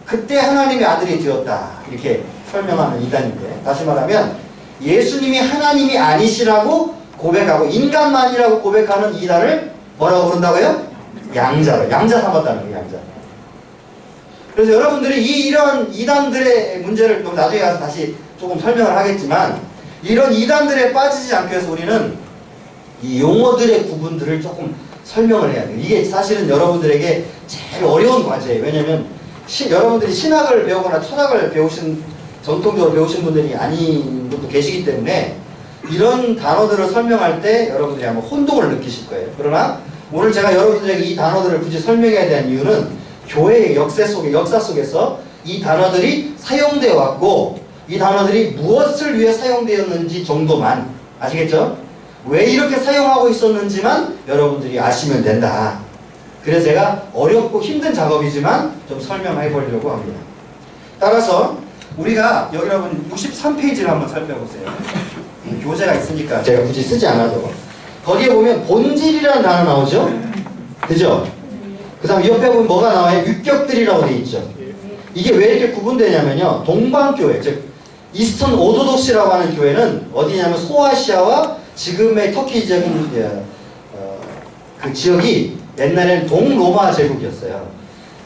그때 하나님의 아들이 되었다. 이렇게 설명하는 이단인데, 다시 말하면 예수님이 하나님이 아니시라고 고백하고 인간만이라고 고백하는 이단을 뭐라고 부른다고요? 양자로. 양자 삼았다는 거예요. 양자. 그래서 여러분들이 이런 이단들의 문제를 좀 나중에 가서 다시 조금 설명을 하겠지만 이런 이단들에 빠지지 않기 위해서 우리는 이 용어들의 구분들을 조금 설명을 해야 돼요. 이게 사실은 여러분들에게 제일 어려운 과제예요. 왜냐면 여러분들이 신학을 배우거나 철학을 전통적으로 배우신 분들이 아닌 분도 계시기 때문에 이런 단어들을 설명할 때 여러분들이 아마 혼동을 느끼실 거예요. 그러나 오늘 제가 여러분들에게 이 단어들을 굳이 설명해야 되는 이유는 교회의 역사 속에서 이 단어들이 사용되어 왔고 이 단어들이 무엇을 위해 사용되었는지 정도만 아시겠죠? 왜 이렇게 사용하고 있었는지만 여러분들이 아시면 된다. 그래서 제가 어렵고 힘든 작업이지만 좀 설명해 보려고 합니다. 따라서 우리가 여기 여러분 63페이지를 한번 살펴보세요. 교재가 있으니까 제가 굳이 쓰지 않아도 거기에 보면 본질이라는 단어 나오죠? 그죠? 그 다음 옆에 보면 뭐가 나와요? 위격들이라고 되어 있죠. 이게 왜 이렇게 구분되냐면요, 동방교회, 즉 이스턴 오토독스라고 하는 교회는 어디냐면 소아시아와 지금의 터키 지역인 그 지역이 옛날에는 동로마 제국이었어요.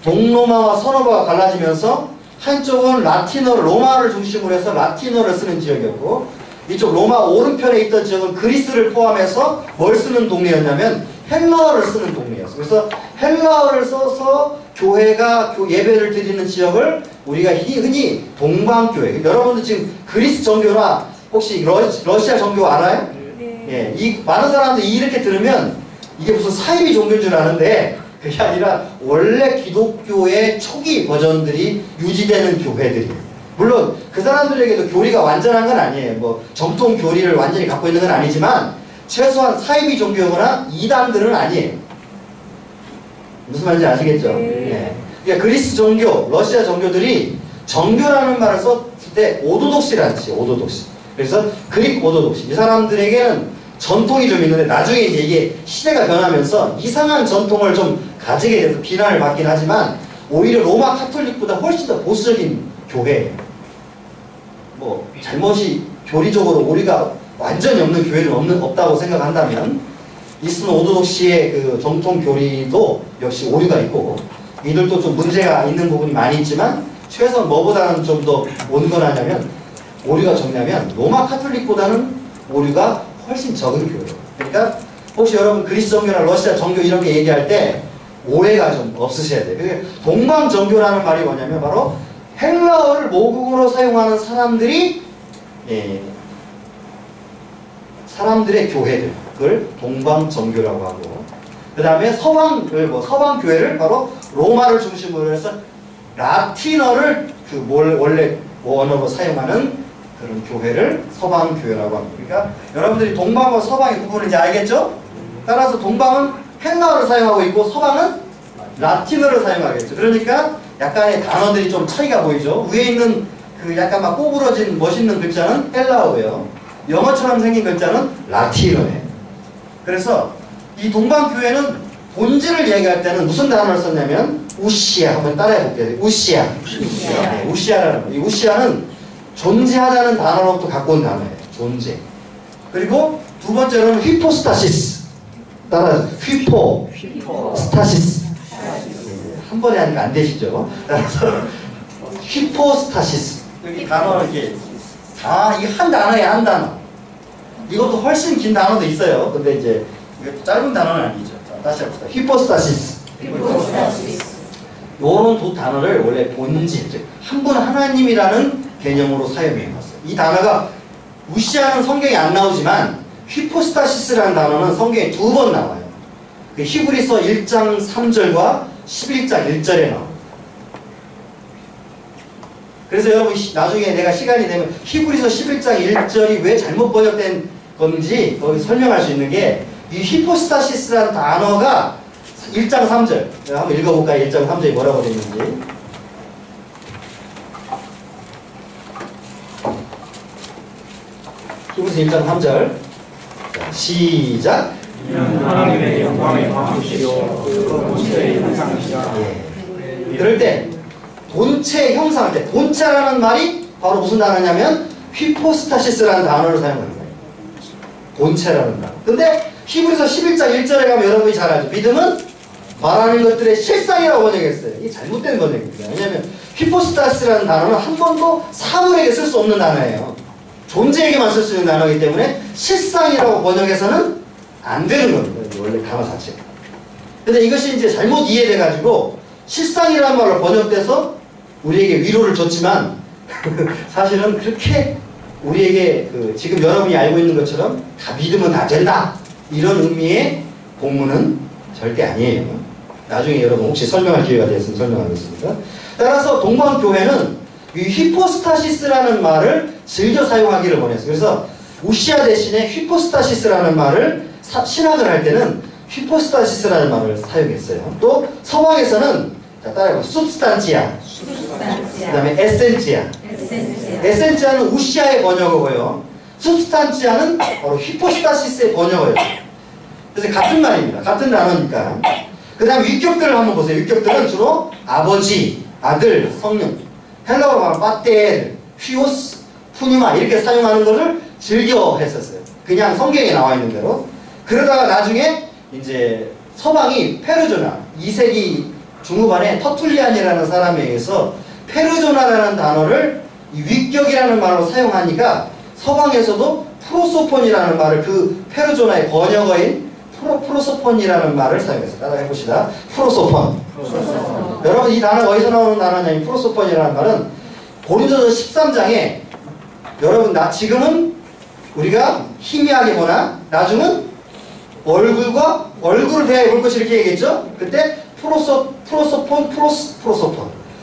동로마와 서로마가 갈라지면서 한쪽은 라틴어를, 로마를 중심으로 해서 라틴어를 쓰는 지역이었고 이쪽 로마 오른편에 있던 지역은 그리스를 포함해서 뭘 쓰는 동네였냐면 헬라어를 쓰는 동네였어요. 그래서 헬라어를 써서 교회가 예배를 드리는 지역을 우리가 흔히 동방교회. 여러분들 지금 그리스 정교나 혹시 러시아 정교 알아요? 네. 예, 이 많은 사람들이 이렇게 들으면 이게 무슨 사이비 종교인 줄 아는데 그게 아니라 원래 기독교의 초기 버전들이 유지되는 교회들이에요. 물론 그 사람들에게도 교리가 완전한 건 아니에요. 뭐 정통 교리를 완전히 갖고 있는 건 아니지만 최소한 사이비 종교거나 이단들은 아니에요. 무슨 말인지 아시겠죠? 네. 그러니까 그리스 종교, 러시아 종교들이 정교라는 말을 썼을 때 오도독시라는 뜻이에요. 오도독시. 그래서 그릭 오도독시. 이 사람들에게는 전통이 좀 있는데 나중에 이제 이게 시대가 변하면서 이상한 전통을 좀 가지게 돼서 비난을 받긴 하지만 오히려 로마 카톨릭보다 훨씬 더 보수적인 교회예요. 뭐 잘못이 교리적으로 오리가 완전히 없는 교회는 없다고 생각한다면 이스는 오도독시의 그 정통 교리도 역시 오류가 있고 이들도 좀 문제가 있는 부분이 많이 있지만 최소한 뭐보다는 좀 더 온건하냐면 오류가 적냐면 로마 카톨릭보다는 오류가 훨씬 적은 교회예요. 그러니까 혹시 여러분 그리스 정교나 러시아 정교 이렇게 얘기할 때 오해가 좀 없으셔야 돼요. 동방 정교라는 말이 뭐냐면 바로 헬라어를 모국어로 사용하는 사람들이 사람들의 교회들 그걸 동방 정교라고 하고 그 다음에 서방 교회를 바로 로마를 중심으로 해서 라틴어를 원래 원어로 사용하는 그런 교회를 서방 교회라고 합니다. 그러니까 여러분들이 동방과 서방의 구분을 이제 알겠죠? 따라서 동방은 헬라어를 사용하고 있고 서방은 라틴어를 사용하겠죠. 그러니까 약간의 단어들이 좀 차이가 보이죠. 위에 있는 그 약간 막 꼬부러진 멋있는 글자는 헬라어고요. 영어처럼 생긴 글자는 라틴어예요. 그래서 이 동방 교회는 본질을 얘기할 때는 무슨 단어를 썼냐면 우시아. 한번 따라해 볼게요. 우시아. 네, 우시아라는 거. 이 우시아는 존재하다는 단어로부터 갖고 온 단어예요. 존재. 그리고 두 번째로는 휘포스타시스. 따라서 휘포스타시스. 한 번에 하니까 안 되시죠? 따라서 휘포스타시스. 여기 단어 이렇게 이 한 단어에 한 단어. 이것도 훨씬 긴 단어도 있어요. 근데 이제 이게 짧은 단어는 아니죠. 자, 다시 합시다. 휘포스타시스. 이런 두 단어를 원래 본질, 즉 한 분 하나님이라는 개념으로 사용해 왔어요. 이 단어가 우시아는 성경에 안 나오지만 휘포스타시스라는 단어는 성경에 2번 나와요. 그 히브리서 1장 3절과 11장 1절에 나와요. 그래서 여러분 나중에 내가 시간이 되면 히브리서 11장 1절이 왜 잘못 번역된 건지 거기 설명할 수 있는 게 이 휘포스타시스라는 단어가 1장 3절 한번 읽어볼까요? 1장 3절이 뭐라고 되어 있는지. 히브리서 1장 3절 자, 시작. 하나님의 영광의 방식이요 그 본체의 형상이시라. 그럴 때 본체 형상할 때 본체라는 말이 바로 무슨 단어냐면 휘포스타시스라는 단어를 사용하는 거예요. 본체라는 단어. 근데 히브리서 11장 1절에 가면 여러분이 잘 알죠. 믿음은 말하는 것들의 실상이라고 번역했어요. 이게 잘못된 번역입니다. 왜냐하면 휘포스타시스라는 단어는 한 번도 사물에게 쓸 수 없는 단어예요. 존재에게만 쓸 수 있는 단어이기 때문에 실상이라고 번역해서는 안 되는 겁니다. 원래 단어 자체가. 근데 이것이 이제 잘못 이해돼가지고 실상이라는 말로 번역돼서 우리에게 위로를 줬지만 사실은 그렇게 우리에게 지금 여러분이 알고 있는 것처럼 다 믿으면 다 된다 이런 의미의 본문은 절대 아니에요. 나중에 여러분 혹시 설명할 기회가 되었으면 설명하겠습니다. 따라서 동방교회는 이 휘포스타시스라는 말을 즐겨 사용하기를 원했어요. 그래서 우시아 대신에 휘포스타시스라는 말을 신학을 할 때는 휘포스타시스라는 말을 사용했어요. 또 서방에서는 자 따라해봐. substantia. 그 다음에 essentia. essentia는 우시아의 번역어고요. substantia는 바로 휘포스타시스의 번역어예요. 그래서 같은 말입니다. 같은 단어니까. 그 다음 위격들을 한번 보세요. 위격들은 주로 아버지, 아들, 성령. 헬라어로 말하면 파테르, 휘오스, 푸니마 이렇게 사용하는 것을 즐겨 했었어요. 그냥 성경에 나와 있는 대로. 그러다가 나중에 이제 서방이 페르조나 2세기 중후반에 터툴리안이라는 사람에 의해서 페르조나라는 단어를 이 위격이라는 말로 사용하니까 서방에서도 프로소폰이라는 말을 그 페르조나의 번역어인 프로소폰이라는 말을 사용했어요. 따라 해봅시다. 프로소폰. 여러분 이 단어가 어디서 나오는 단어냐면 프로소폰이라는 말은 고린도서 13장에 여러분 지금은 우리가 희미하게 보나 나중은 얼굴을 대해 볼 것이 이렇게 얘기했죠. 그때 프로소폰.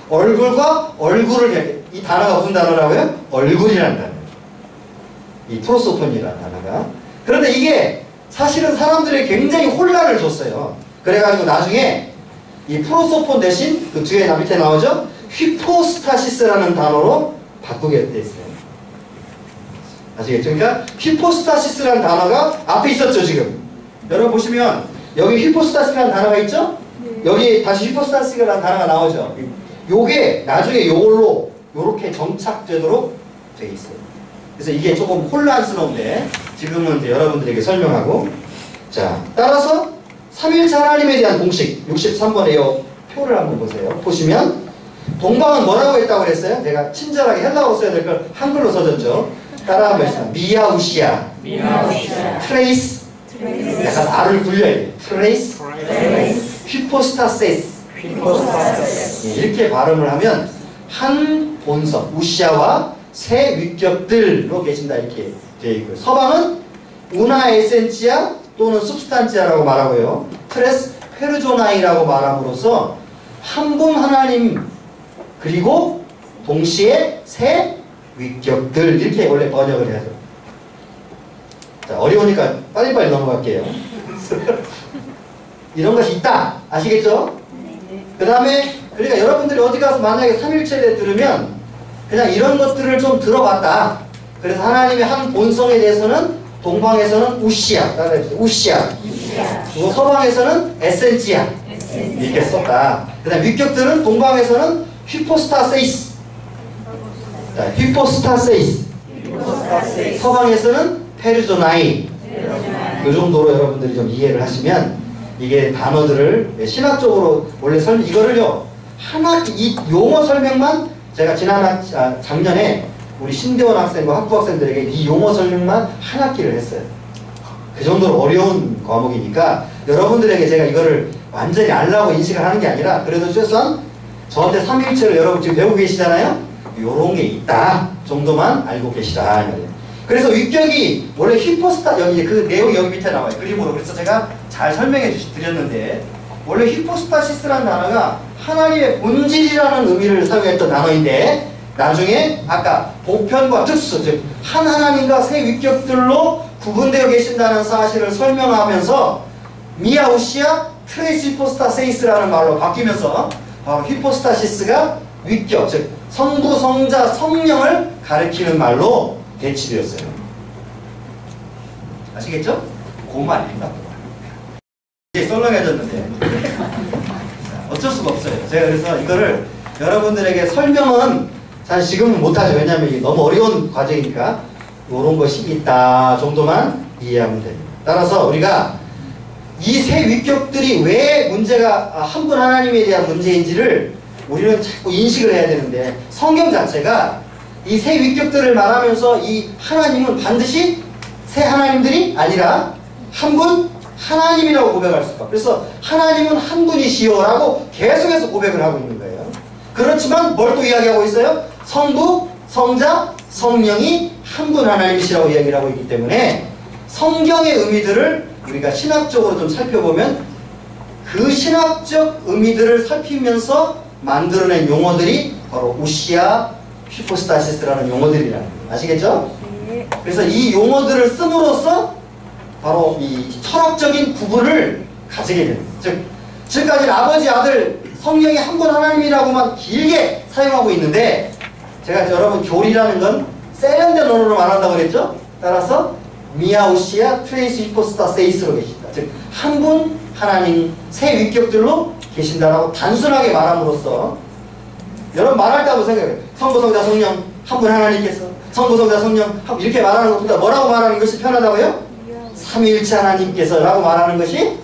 얼굴과 얼굴을 이 단어가 무슨 단어라고요? 얼굴이라는 단어. 이 프로소폰이라는 단어가. 그런데 이게 사실은 사람들에게 굉장히 혼란을 줬어요. 그래가지고 나중에 이 프로소폰 대신 그 뒤에 밑에 나오죠? 휘포스타시스라는 단어로 바꾸게 돼 있어요. 아시겠죠? 그러니까 휘포스타시스라는 단어가 앞에 있었죠, 지금. 여러분 보시면 여기 휘포스타시스라는 단어가 있죠? 여기 다시 휘포스타시스라는 단어가 나오죠. 요게 나중에 요걸로 요렇게 정착되도록 돼 있어요. 그래서 이게 조금 혼란스러운데 지금은 이제 여러분들에게 설명하고, 자, 따라서 삼일체 하나님에 대한 공식 63번의 요 표를 한번 보세요. 보시면 동방은 뭐라고 했다고 그랬어요? 제가 친절하게 헬라어로 써야 될 걸 한글로 써줬죠. 따라 한번 해주세요. 미야우시아, 트레이스, 약간 알을 굴려야 돼요. 트레이스, 휘포스타세스. 이렇게 발음을 하면 한 본성, 우시아와 세 위격들로 계신다 이렇게 되어 있고요. 서방은 우나 에센치아 또는 substantia라고 말하고요. 트레스 페르조나이라고 말함으로써 한 분 하나님 그리고 동시에 세 위격들 이렇게 원래 번역을 해야죠. 자, 어려우니까 빨리빨리 넘어갈게요. 이런 것이 있다. 아시겠죠? 그 다음에 그러니까 여러분들이 어디 가서 만약에 삼일체를 들으면 그냥 이런 것들을 좀 들어봤다. 그래서 하나님의 한 본성에 대해서는 동방에서는 우시아, 우시아. 그리고 서방에서는 에센치아 이렇게 썼다. 그 다음 위격들은 동방에서는 휘포스타세이스, 휘포스타세이스. 서방에서는 페르조나이. 이 정도로 여러분들이 좀 이해를 하시면 이게 단어들을 신학적으로 원래 이거를요 이 용어 설명만 제가 작년에 우리 신대원 학생과 학부 학생들에게 이 용어 설명만 한 학기를 했어요. 그 정도로 어려운 과목이니까 여러분들에게 제가 이거를 완전히 알라고 인식을 하는 게 아니라 그래도 최소한 저한테 삼일체를 여러분 지금 배우고 계시잖아요. 요런 게 있다 정도만 알고 계시라. 그래서 위격이 원래 휘포스타 여기 그 내용이 여기 밑에 나와요. 그림으로. 그래서 제가 잘 설명해 드렸는데 원래 휘포스타시스라는 단어가 하나님의 본질이라는 의미를 사용했던 단어인데 나중에 아까 보편과 특수, 즉 한 하나님과 세 위격들로 구분되어 계신다는 사실을 설명하면서 미아우시아 트레이스 휘포스타세이스라는 말로 바뀌면서 휘포스타시스가 위격, 즉 성부, 성자, 성령을 가리키는 말로 대치되었어요. 아시겠죠? 그 말입니다. 이제 썰렁해졌는데 어쩔 수가 없어요. 제가 그래서 이거를 여러분들에게 설명은 사실 지금은 못하죠. 왜냐하면 이게 너무 어려운 과정이니까 이런 것이 있다 정도만 이해하면 됩니다. 따라서 우리가 이 세 위격들이 왜 문제가 한 분 하나님에 대한 문제인지를 우리는 자꾸 인식을 해야 되는데 성경 자체가 이 세 위격들을 말하면서 이 하나님은 반드시 세 하나님들이 아니라 한 분 하나님이라고 고백할 수가. 그래서 하나님은 한 분이시오 라고 계속해서 고백을 하고 있는 거예요. 그렇지만 뭘 또 이야기하고 있어요? 성부, 성자, 성령이 한 분 하나님이시라고 이야기를 하고 있기 때문에 성경의 의미들을 우리가 신학적으로 좀 살펴보면 그 신학적 의미들을 살피면서 만들어낸 용어들이 바로 우시아, 휘포스타시스라는 용어들이라는 거예요. 아시겠죠? 그래서 이 용어들을 씀으로써 바로 이 철학적인 구분을 가지게 됩니다. 즉, 지금까지 아버지, 아들, 성령이 한 분 하나님이라고만 길게 사용하고 있는데 제가 여러분 교리라는 건 세련된 언어로 말한다고 그랬죠? 따라서 미아우시아 트레이스 히포스타세이스로 계신다. 즉, 한 분 하나님 세 위격들로 계신다라고 단순하게 말함으로써 여러분 말할 때하고 생각해요. 성부, 성자, 성령 한 분 하나님께서 성부, 성자, 성령 이렇게 말하는 것보다 뭐라고 말하는 것이 편하다고요? 삼위일체 하나님께서 라고 말하는 것이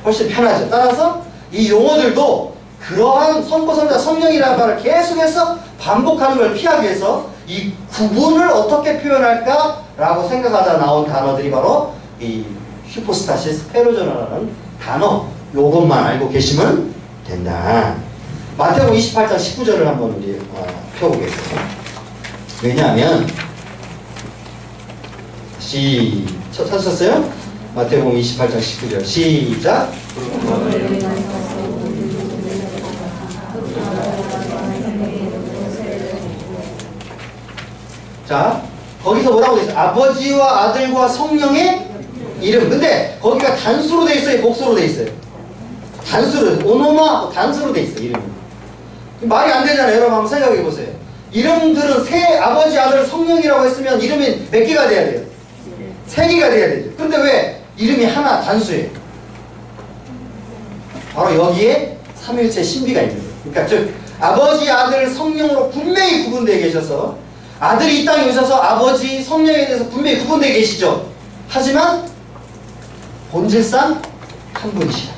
훨씬 편하죠. 따라서 이 용어들도 그러한 성부, 성자, 성령이라는 말을 계속해서 반복하는 걸 피하기 위해서 이 구분을 어떻게 표현할까 라고 생각하다 나온 단어들이 바로 이 휘포스타시스, 페르조나라는 단어, 요것만 알고 계시면 된다. 마태복음 28장 19절을 한번 우리 펴보겠습니다. 왜냐하면 찾으셨어요? 마태복음 28장 19절 시작. 자, 거기서 뭐라고 돼 있어요? 아버지와 아들과 성령의 이름. 근데 거기가 단수로 돼 있어요? 복수로 돼 있어요? 단수로, 오노마 단수로 돼 있어요. 이름이. 말이 안 되잖아요. 여러분 한번 생각해 보세요. 이름들은 세 아버지, 아들, 성령이라고 했으면 이름이 몇 개가 돼야 돼요? 세 개가 돼야 되죠. 근데 왜 이름이 하나 단수예요? 바로 여기에 삼일체 신비가 있는 거예요. 그러니까 즉 아버지, 아들, 성령으로 분명히 구분되어 계셔서 아들이 이 땅에 오셔서 아버지, 성령에 대해서 분명히 구분되어 계시죠. 하지만 본질상 한 분이시다.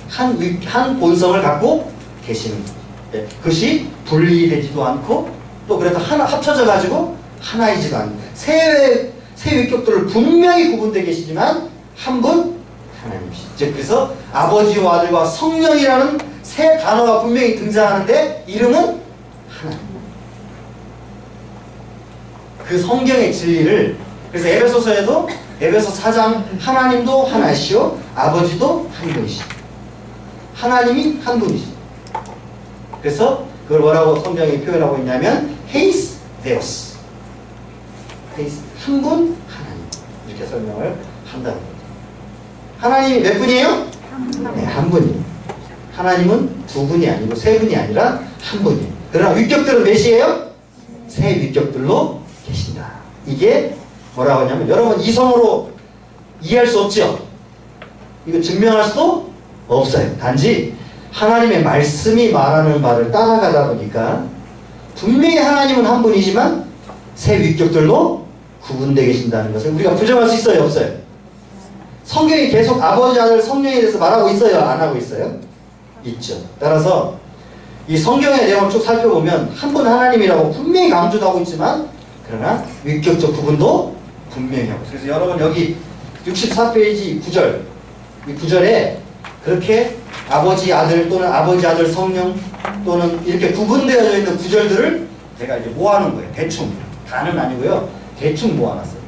한 본성을 갖고 계시는 거예요. 네, 그것이 분리되지도 않고 또 그래도 하나 합쳐져 가지고 하나이지도 않고 세 위격들을 분명히 구분되어 계시지만 한 분 하나님이시죠. 즉 그래서 아버지와 아들과 성령이라는 세 단어가 분명히 등장하는데 이름은 하나님. 그 성경의 진리를 그래서 에베소서에도 에베소 4장 하나님도 하나시오 아버지도 한 분이시오. 하나님이 한 분이시오. 그래서 그걸 뭐라고 성경이 표현하고 있냐면 헤이스 데오스. 헤이스 한 분 하나님. 이렇게 설명을 한다는 거죠. 하나님이 몇 분이에요? 네, 한 분이에요. 하나님은 두 분이 아니고 세 분이 아니라 한 분이에요. 그러나 위격들은 몇이에요? 세 위격들로 계신다. 이게 뭐라고 하냐면 여러분 이성으로 이해할 수 없죠? 이거 증명할 수도 없어요. 단지 하나님의 말씀이 말하는 말을 따라가다 보니까 분명히 하나님은 한 분이지만 세 위격들로 구분되어 계신다는 것을 우리가 부정할 수 있어요? 없어요? 성경이 계속 아버지, 아들, 성령에 대해서 말하고 있어요? 안 하고 있어요? 있죠. 따라서 이 성경의 내용을 쭉 살펴보면 한 분 하나님이라고 분명히 강조도 하고 있지만 그러나 위격적 구분도 분명히 하고 있어요. 그래서 여러분 여기 64페이지 9절 이 9절에 그렇게 아버지, 아들 또는 아버지, 아들, 성령 또는 이렇게 구분되어져 있는 구절들을 제가 이제 모아놓은 거예요. 대충. 다는 아니고요. 대충 모아놨어요.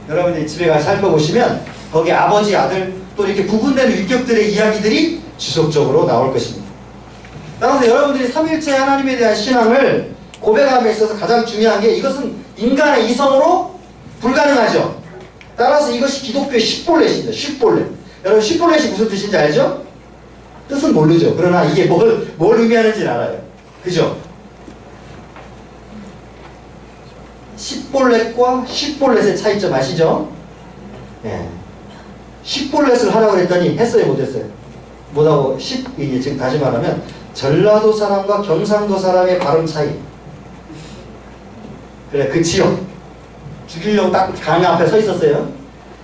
여러분들이 집에 가서 살펴보시면 거기 아버지, 아들 또 이렇게 구분되는 위격들의 이야기들이 지속적으로 나올 것입니다. 따라서 여러분들이 삼일체 하나님에 대한 신앙을 고백함에 있어서 가장 중요한 게 이것은 인간의 이성으로 불가능하죠. 따라서 이것이 기독교의 십볼렛입니다. 십볼렛. 여러분 십볼렛이 무슨 뜻인지 알죠? 뜻은 모르죠. 그러나 이게 뭘 의미하는지는 알아요. 그죠? 십볼렛과 십볼렛의 차이점 아시죠? 네. 십볼렛을 하라고 했더니 했어요? 못했어요? 못하고 이게 지금 다시 말하면 전라도 사람과 경상도 사람의 발음 차이. 그래 그치요. 죽이려고 딱 강의 앞에 서 있었어요.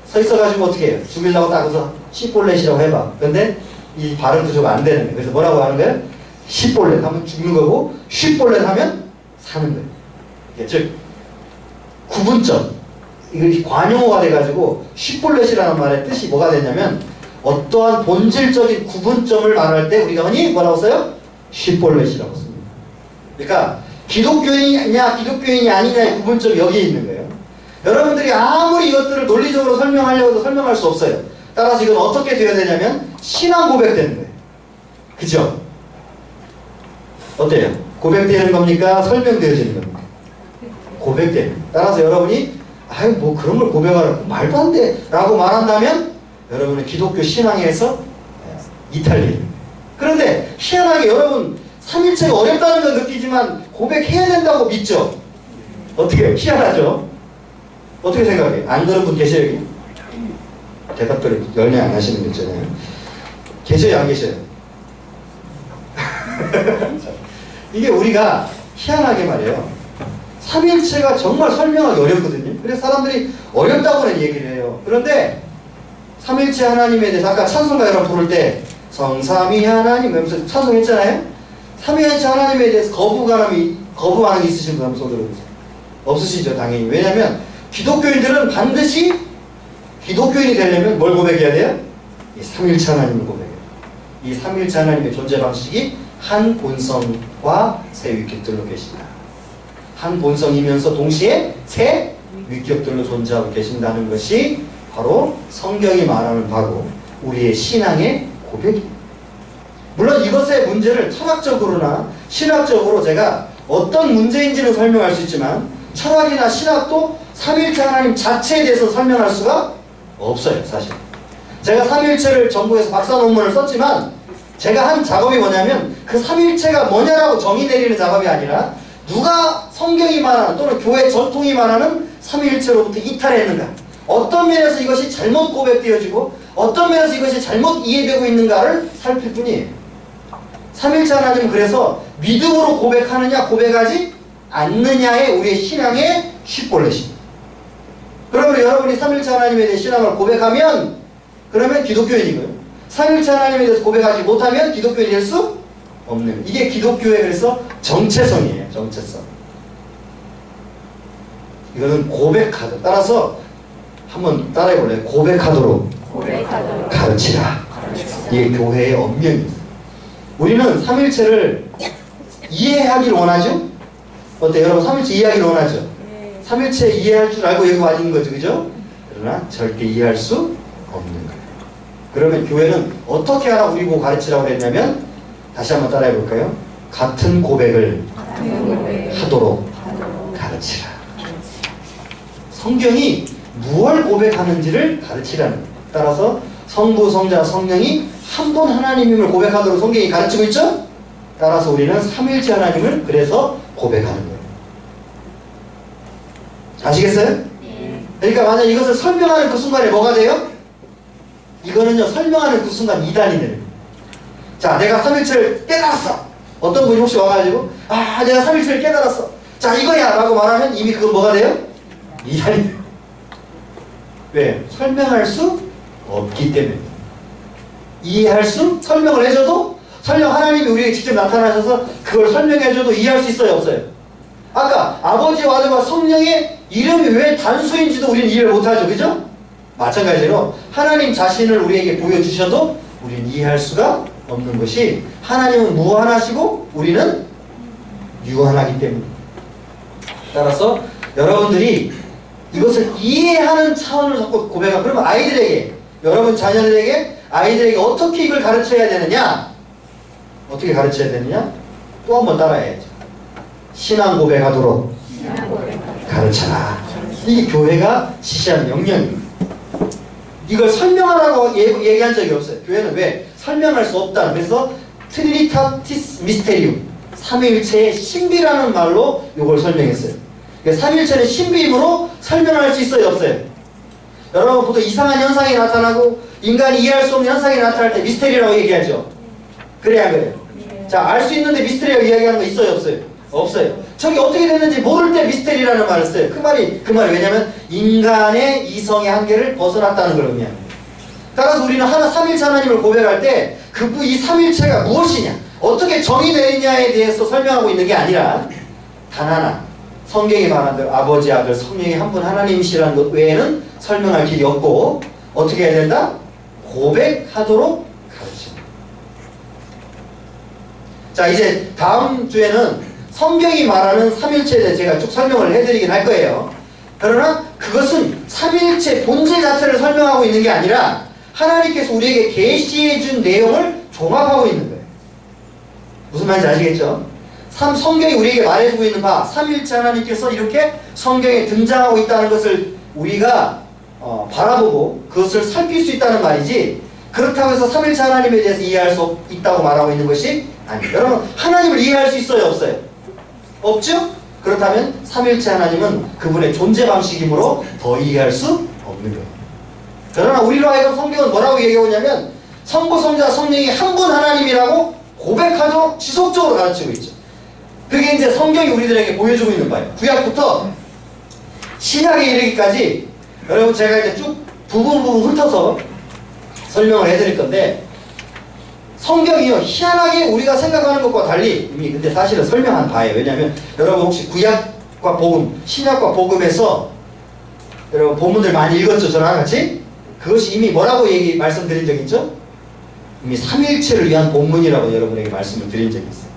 서 있어가지고 어떻게 해요? 죽이려고 딱 그래서 십볼렛이라고 해봐. 근데 이 발음도 좀 안 되는 거예요. 그래서 뭐라고 하는 거예요? 십볼렛 하면 죽는 거고 십볼렛 하면 사는 거예요. 즉 구분점. 이것이 관용어가 돼가지고 십볼렛이라는 말의 뜻이 뭐가 되냐면 어떠한 본질적인 구분점을 말할 때 우리가 흔히 뭐라고 써요? 십볼렛이라고 씁니다. 그러니까 기독교인이냐 기독교인이 아니냐의 구분점이 여기에 있는 거예요. 여러분들이 아무리 이것들을 논리적으로 설명하려고 해도 설명할 수 없어요. 따라서 이건 어떻게 되어야 되냐면 신앙 고백되는 거예요. 그죠? 어때요? 고백되는 겁니까? 설명되어지는 겁니까? 고백되는 거예요. 따라서 여러분이 아유 뭐 그런 걸 고백하라고 말도 안 돼 라고 말한다면 여러분은 기독교 신앙에서 이탈리에요. 그런데 희한하게 여러분 삼일체가 어렵다는 걸 느끼지만 고백해야 된다고 믿죠? 어떻게 해요? 희한하죠? 어떻게 생각해요? 안 그런 분 계세요 여기? 대답들을 열려 안 하시는 분 있잖아요. 계셔요 안 계셔요? 이게 우리가 희한하게 말이에요. 삼일체가 정말 설명하기 어렵거든요. 그래서 사람들이 어렵다고는 얘기를 해요. 그런데 삼일체 하나님에 대해서 아까 찬송가 여러분 부를 때 성삼위 하나님 하면서 찬송했잖아요. 삼일체 하나님에 대해서 거부반응이 있으신 분 한번 손 들어보세요. 없으시죠 당연히. 왜냐하면 기독교인들은 반드시 기독교인이 되려면 뭘 고백해야 돼요? 이 삼일체 하나님을 고백해요. 이 삼일체 하나님의 존재 방식이 한 본성과 세 위격들로 계신다. 한 본성이면서 동시에 세 위격들로 존재하고 계신다는 것이 바로 성경이 말하는 바로 우리의 신앙의 고백입니다. 물론 이것의 문제를 철학적으로나 신학적으로 제가 어떤 문제인지는 설명할 수 있지만 철학이나 신학도 삼위일체 하나님 자체에 대해서 설명할 수가 없어요, 사실. 제가 삼위일체를 전공해서 박사 논문을 썼지만 제가 한 작업이 뭐냐면 그 삼위일체가 뭐냐라고 정의 내리는 작업이 아니라 누가 성경이 말하는 또는 교회 전통이 말하는 삼위일체로부터 이탈했는가, 어떤 면에서 이것이 잘못 고백되어지고 어떤 면에서 이것이 잘못 이해되고 있는가를 살필 뿐이에요. 삼위일체 하나님은 그래서 믿음으로 고백하느냐 고백하지 않느냐의 우리의 신앙의 쉿볼렛입니다. 그러면 여러분이 삼위일체 하나님에 대해 신앙을 고백하면 그러면 기독교인이고요. 삼위일체 하나님에 대해서 고백하지 못하면 기독교인이 될 수 없는 거예요. 이게 기독교의 그래서 정체성이에요. 정체성. 이거는 고백하도록. 따라서 한번 따라해볼래요? 고백하도록 가르치라. 이게 교회의 언명입니다. 우리는 삼위일체를 이해하기를 원하죠? 어때요? 여러분 삼위일체 이해하기를 원하죠? 삼위일체 이해할 줄 알고 여기 와 있는 거죠, 그죠? 그러나 절대 이해할 수 없는 거예요. 그러면 교회는 어떻게 하라 우리 보고 가르치라고 했냐면 다시 한번 따라해 볼까요? 같은 고백을 하도록 가르치라. 성경이 무엇을 고백하는지를 가르치라는 거예요. 따라서 성부, 성자, 성령이 한 분 하나님임을 고백하도록 성경이 가르치고 있죠? 따라서 우리는 삼위일체 하나님을 그래서 고백하는 거예요. 아시겠어요? 네. 그러니까 만약 이것을 설명하는 그 순간에 뭐가 돼요? 이거는요, 설명하는 그 순간 이단이 되는 거예요. 자, 내가 삼위일체를 깨달았어. 어떤 분이 혹시 와가지고 내가 삼위일체를 깨달았어. 자, 이거야 라고 말하면 이미 그건 뭐가 돼요? 이단이 돼요. 왜? 설명할 수 없기 때문에. 이해할 수, 설명을 해줘도 설령 하나님이 우리에게 직접 나타나셔서 그걸 설명해줘도 이해할 수 있어요, 없어요? 아까 아버지와 아들과 성령의 이름이 왜 단수인지도 우리는 이해를 못하죠, 그죠? 마찬가지로 하나님 자신을 우리에게 보여주셔도 우리는 이해할 수가 없는 것이 하나님은 무한하시고 우리는 유한하기 때문에. 따라서 여러분들이 이것을 이해하는 차원으로 자꾸 고백하고, 그러면 아이들에게, 여러분 자녀들에게, 아이들에게 어떻게 이걸 가르쳐야 되느냐? 어떻게 가르쳐야 되느냐? 또 한 번 따라해야죠. 신앙 고백하도록 가르쳐라. 이게 교회가 지시한 명령입니다. 이걸 설명하라고 얘기한 적이 없어요. 교회는 왜? 설명할 수 없다. 그래서 트리니타티스 미스테리움, 삼위일체의 신비라는 말로 이걸 설명했어요. 삼위일체는 신비임으로 설명할 수 있어요, 없어요? 여러분 보통 이상한 현상이 나타나고 인간이 이해할 수 없는 현상이 나타날 때 미스테리라고 얘기하죠. 그래야 안 그래요? 자, 알 수 있는데 미스테리라고 이야기하는 거 있어요, 없어요? 없어요. 저게 어떻게 됐는지 모를 때 미스테리라는 말을 써요. 그 말이 왜냐면 인간의 이성의 한계를 벗어났다는 걸 의미합니다. 따라서 우리는 삼위일체 하나님을 고백할 때 이 삼위일체가 무엇이냐, 어떻게 정의되느냐에 대해서 설명하고 있는 게 아니라 단 하나, 성경이 말한 대로 아버지, 아들, 성령이 한 분 하나님이시라는 것 외에는 설명할 길이 없고 어떻게 해야 된다? 고백하도록 가르칩니다. 자, 이제 다음 주에는 성경이 말하는 삼위일체에 대해 제가 쭉 설명을 해드리긴 할 거예요. 그러나 그것은 삼위일체 본질 자체를 설명하고 있는 게 아니라 하나님께서 우리에게 계시해 준 내용을 종합하고 있는 거예요. 무슨 말인지 아시겠죠? 성경이 우리에게 말해주고 있는 바, 삼위일체 하나님께서 이렇게 성경에 등장하고 있다는 것을 우리가 바라보고 그것을 살필 수 있다는 말이지, 그렇다고 해서 삼위일체 하나님에 대해서 이해할 수 있다고 말하고 있는 것이 아니에요. 여러분, 하나님을 이해할 수 있어요, 없어요? 없죠? 그렇다면 삼위일체 하나님은 그분의 존재 방식이므로 더 이해할 수 없는 거예요. 그러나 우리로 하여금 성경은 뭐라고 얘기하냐면 성부, 성자, 성령이 한 분 하나님이라고 고백하도록 지속적으로 가르치고 있죠. 그게 이제 성경이 우리들에게 보여주고 있는 바예요. 구약부터 신약에 이르기까지 여러분 제가 이제 쭉 부분 훑어서 설명을 해드릴 건데, 성경이요, 희한하게 우리가 생각하는 것과 달리 이미 근데 사실은 설명한 바예요. 왜냐하면 여러분 혹시 구약과 복음, 신약과 복음에서 여러분 본문들 많이 읽었죠, 저랑 같이? 그것이 이미 뭐라고 말씀드린 적이 있죠? 이미 삼위일체를 위한 본문이라고 여러분에게 말씀을 드린 적이 있어요.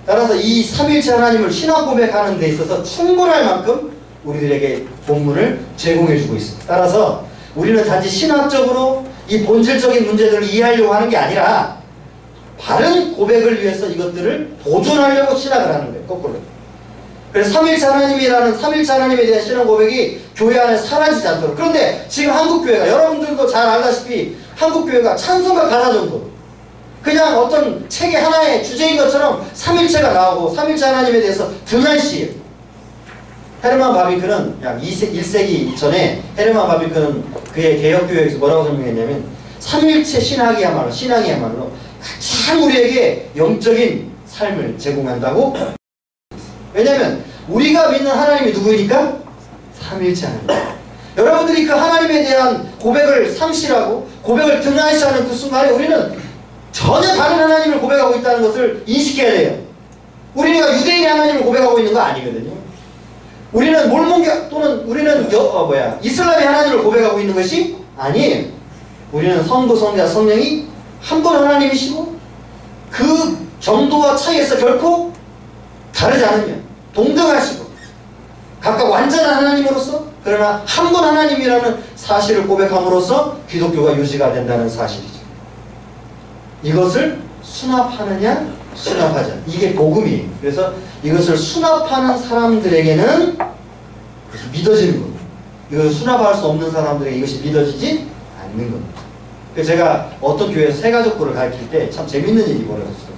따라서 이 삼위일체 하나님을 신앙 고백하는 데 있어서 충분할 만큼 우리들에게 본문을 제공해주고 있습니다. 따라서 우리는 단지 신학적으로 이 본질적인 문제들을 이해하려고 하는 게 아니라 바른 고백을 위해서 이것들을 보존하려고 신학을 하는 거예요, 거꾸로. 그래서 삼일체 하나님이라는 삼일체 하나님에 대한 신앙 고백이 교회 안에 사라지지 않도록. 그런데 지금 한국교회가 여러분들도 잘 알다시피 한국교회가 찬송가 가사 정도 그냥 어떤 책의 하나의 주제인 것처럼 삼일체가 나오고 삼일체 하나님에 대해서 등한시해요. 헤르만 바비크는 약 1세기 전에 헤르만 바비크는 그의 개혁교회에서 뭐라고 설명했냐면 삼일체 신학이야말로 가장 우리에게 영적인 삶을 제공한다고. 왜냐하면 우리가 믿는 하나님이 누구이니까? 삼일체 하나님. 여러분들이 그 하나님에 대한 고백을 상실하고 고백을 등한시하는 그 순간에 우리는 전혀 다른 하나님을 고백하고 있다는 것을 인식해야 돼요. 우리가 유대인의 하나님을 고백하고 있는 거 아니거든요. 우리는 몰몬교 또는 우리는 이슬람의 하나님을 고백하고 있는 것이 아니에요. 우리는 성부, 성자, 성령이 한 분 하나님이시고 그 정도와 차이에서 결코 다르지 않으며 동등하시고 각각 완전한 하나님으로서 그러나 한 분 하나님이라는 사실을 고백함으로써 기독교가 유지가 된다는 사실이죠. 이것을 수납하느냐 수납하지 않느냐 이게 복음이에요. 그래서 이것을 수납하는 사람들에게는 그것이 믿어지는 겁니다. 이것을 수납할 수 없는 사람들에게 이것이 믿어지지 않는 겁니다. 그래서 제가 어떤 교회에서 새가족부를 가르칠 때 참 재밌는 일이 벌어졌어요.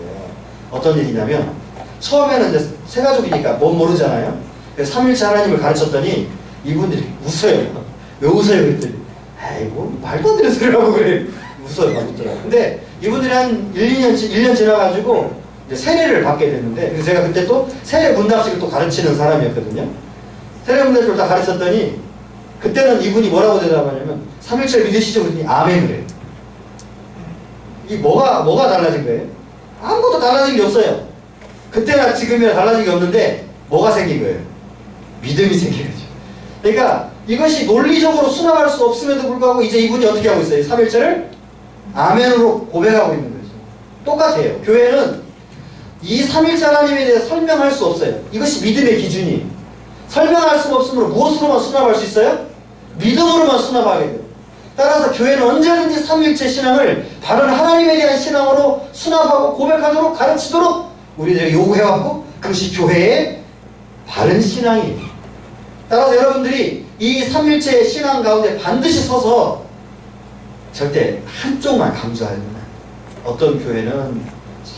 어떤 일이냐면 처음에는 이제 새가족이니까 뭔 모르잖아요. 그래서 삼일체 하나님을 가르쳤더니 이분들이 웃어요. 왜 웃어요? 그랬더니 아이고 말도 안 되는 소리를 하고 그래. 웃어요. 막 웃더라고요. 근데 이분들이 한 1년 지나가지고 이제 세례를 받게 됐는데 그래서 제가 그때 또 세례 문답식을 또 가르치는 사람이었거든요. 세례 문답식을 다 가르쳤더니 그때는 이분이 뭐라고 대답하냐면 삼일체 믿으시죠? 그랬더니 아멘 그래요. 이 뭐가 달라진 거예요? 아무것도 달라진 게 없어요. 그때나 지금이나 달라진 게 없는데 뭐가 생긴 거예요? 믿음이 생긴 거죠. 그러니까 이것이 논리적으로 수납할 수 없음에도 불구하고 이제 이분이 어떻게 하고 있어요? 삼일체를 아멘으로 고백하고 있는 거죠. 똑같아요. 교회는 이 삼일체 하나님에 대해 설명할 수 없어요. 이것이 믿음의 기준이에요. 설명할 수 없으므로 무엇으로만 수납할 수 있어요? 믿음으로만 수납하게 돼요. 따라서 교회는 언제든지 삼일체 신앙을 바른 하나님에 대한 신앙으로 수납하고 고백하도록 가르치도록 우리들에게 요구해왔고 그것이 교회의 바른 신앙이에요. 따라서 여러분들이 이 삼일체 신앙 가운데 반드시 서서 절대 한쪽만 강조하는 거예요. 어떤 교회는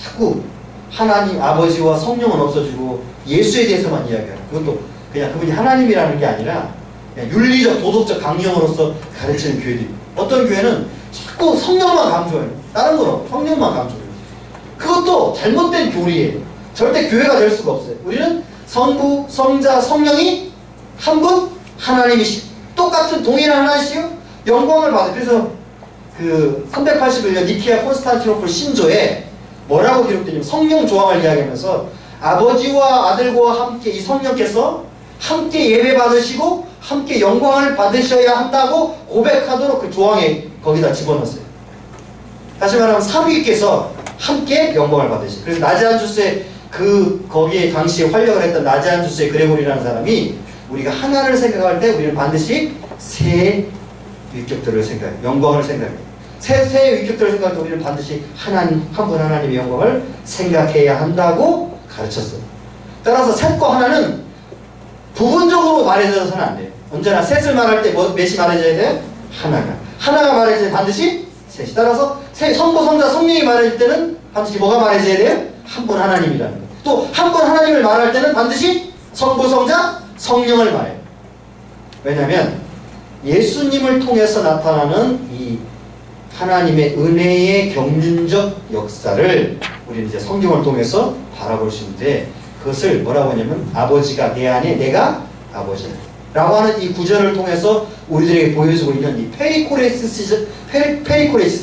자꾸 하나님 아버지와 성령은 없어지고 예수에 대해서만 이야기하는 그것도 그냥 그분이 하나님이라는 게 아니라 그냥 윤리적 도덕적 강령으로서 가르치는 교회들이 있고 어떤 교회는 자꾸 성령만 강조해요. 다른 건 없고 성령만 강조해요. 그것도 잘못된 교리예요. 절대 교회가 될 수가 없어요. 우리는 성부, 성자, 성령이 한 분 하나님이시 똑같은 동일한 하나이시요 영광을 받아요. 그래서 그 381년 니케아 콘스탄티노플 신조에 뭐라고 기록되냐면 성령 조항을 이야기하면서 아버지와 아들과 함께 이 성령께서 함께 예배 받으시고 함께 영광을 받으셔야 한다고 고백하도록 그 조항에 거기다 집어넣었어요. 다시 말하면 삼위께서 함께 영광을 받으시고 그래서 나지안주스의 거기에 당시에 활력을 했던 나지안주스의 그레고리라는 사람이 우리가 하나를 생각할 때 우리는 반드시 세 위격들을 생각해요. 영광을 생각해요. 세 위격들을 생각할 때 우리는 반드시 한 분 하나님의 영광을 생각해야 한다고 가르쳤어요. 따라서 셋과 하나는 부분적으로 말해져서는 안 돼요. 언제나 셋을 말할 때 몇이 말해져야 돼요? 하나가 말해져야 반드시 셋이. 따라서 성부, 성자, 성령이 말해질 때는 반드시 뭐가 말해져야 돼요? 한 분 하나님이라는 거예요. 또 한 분 하나님을 말할 때는 반드시 성부, 성자, 성령을 말해요. 왜냐하면 예수님을 통해서 나타나는 이 하나님의 은혜의 경륜적 역사를 우리는 이제 성경을 통해서 바라볼 수 있는데 그것을 뭐라고 하냐면 아버지가 내 안에 내가 아버지다 라고 하는 이 구절을 통해서 우리들에게 보여주고 있는 이 페리코레시스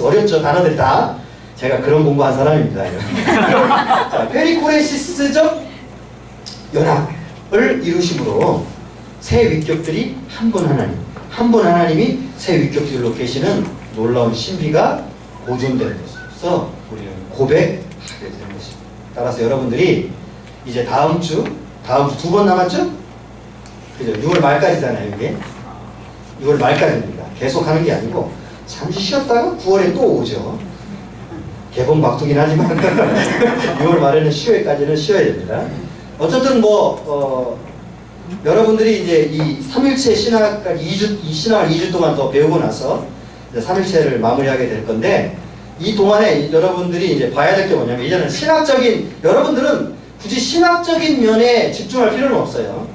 어렵죠? 단어들이 다 제가 그런 공부한 사람입니다. 자, 페리코레시스적 연합을 이루심으로 세 위격들이 한 분 하나님이 세 위격들로 계시는 놀라운 신비가 보존되는 것으로서 우리는 고백하게 되는 것입니다. 따라서 여러분들이 이제 다음 주 2번 남았죠? 그죠? 6월 말까지잖아요, 이게. 6월 말까지입니다. 계속 하는 게 아니고, 잠시 쉬었다가 9월에 또 오죠. 개봉 막두긴 하지만, 6월 말에는 10월까지는 쉬어야 됩니다. 어쨌든 여러분들이 이제 이 삼일체 신학을 2주 동안 더 배우고 나서 이제 삼일체를 마무리하게 될 건데, 이 동안에 여러분들이 이제 봐야 될 게 뭐냐면, 이제는 여러분들은 굳이 신학적인 면에 집중할 필요는 없어요.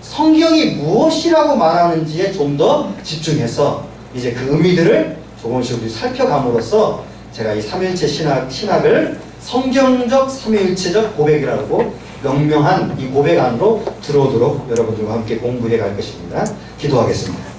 성경이 무엇이라고 말하는지에 좀 더 집중해서 이제 그 의미들을 조금씩 우리 살펴감으로써 제가 이 삼일체 신학을 성경적 삼위일체적 고백이라고 명명한 이 고백 안으로 들어오도록 여러분들과 함께 공부해 갈 것입니다. 기도하겠습니다.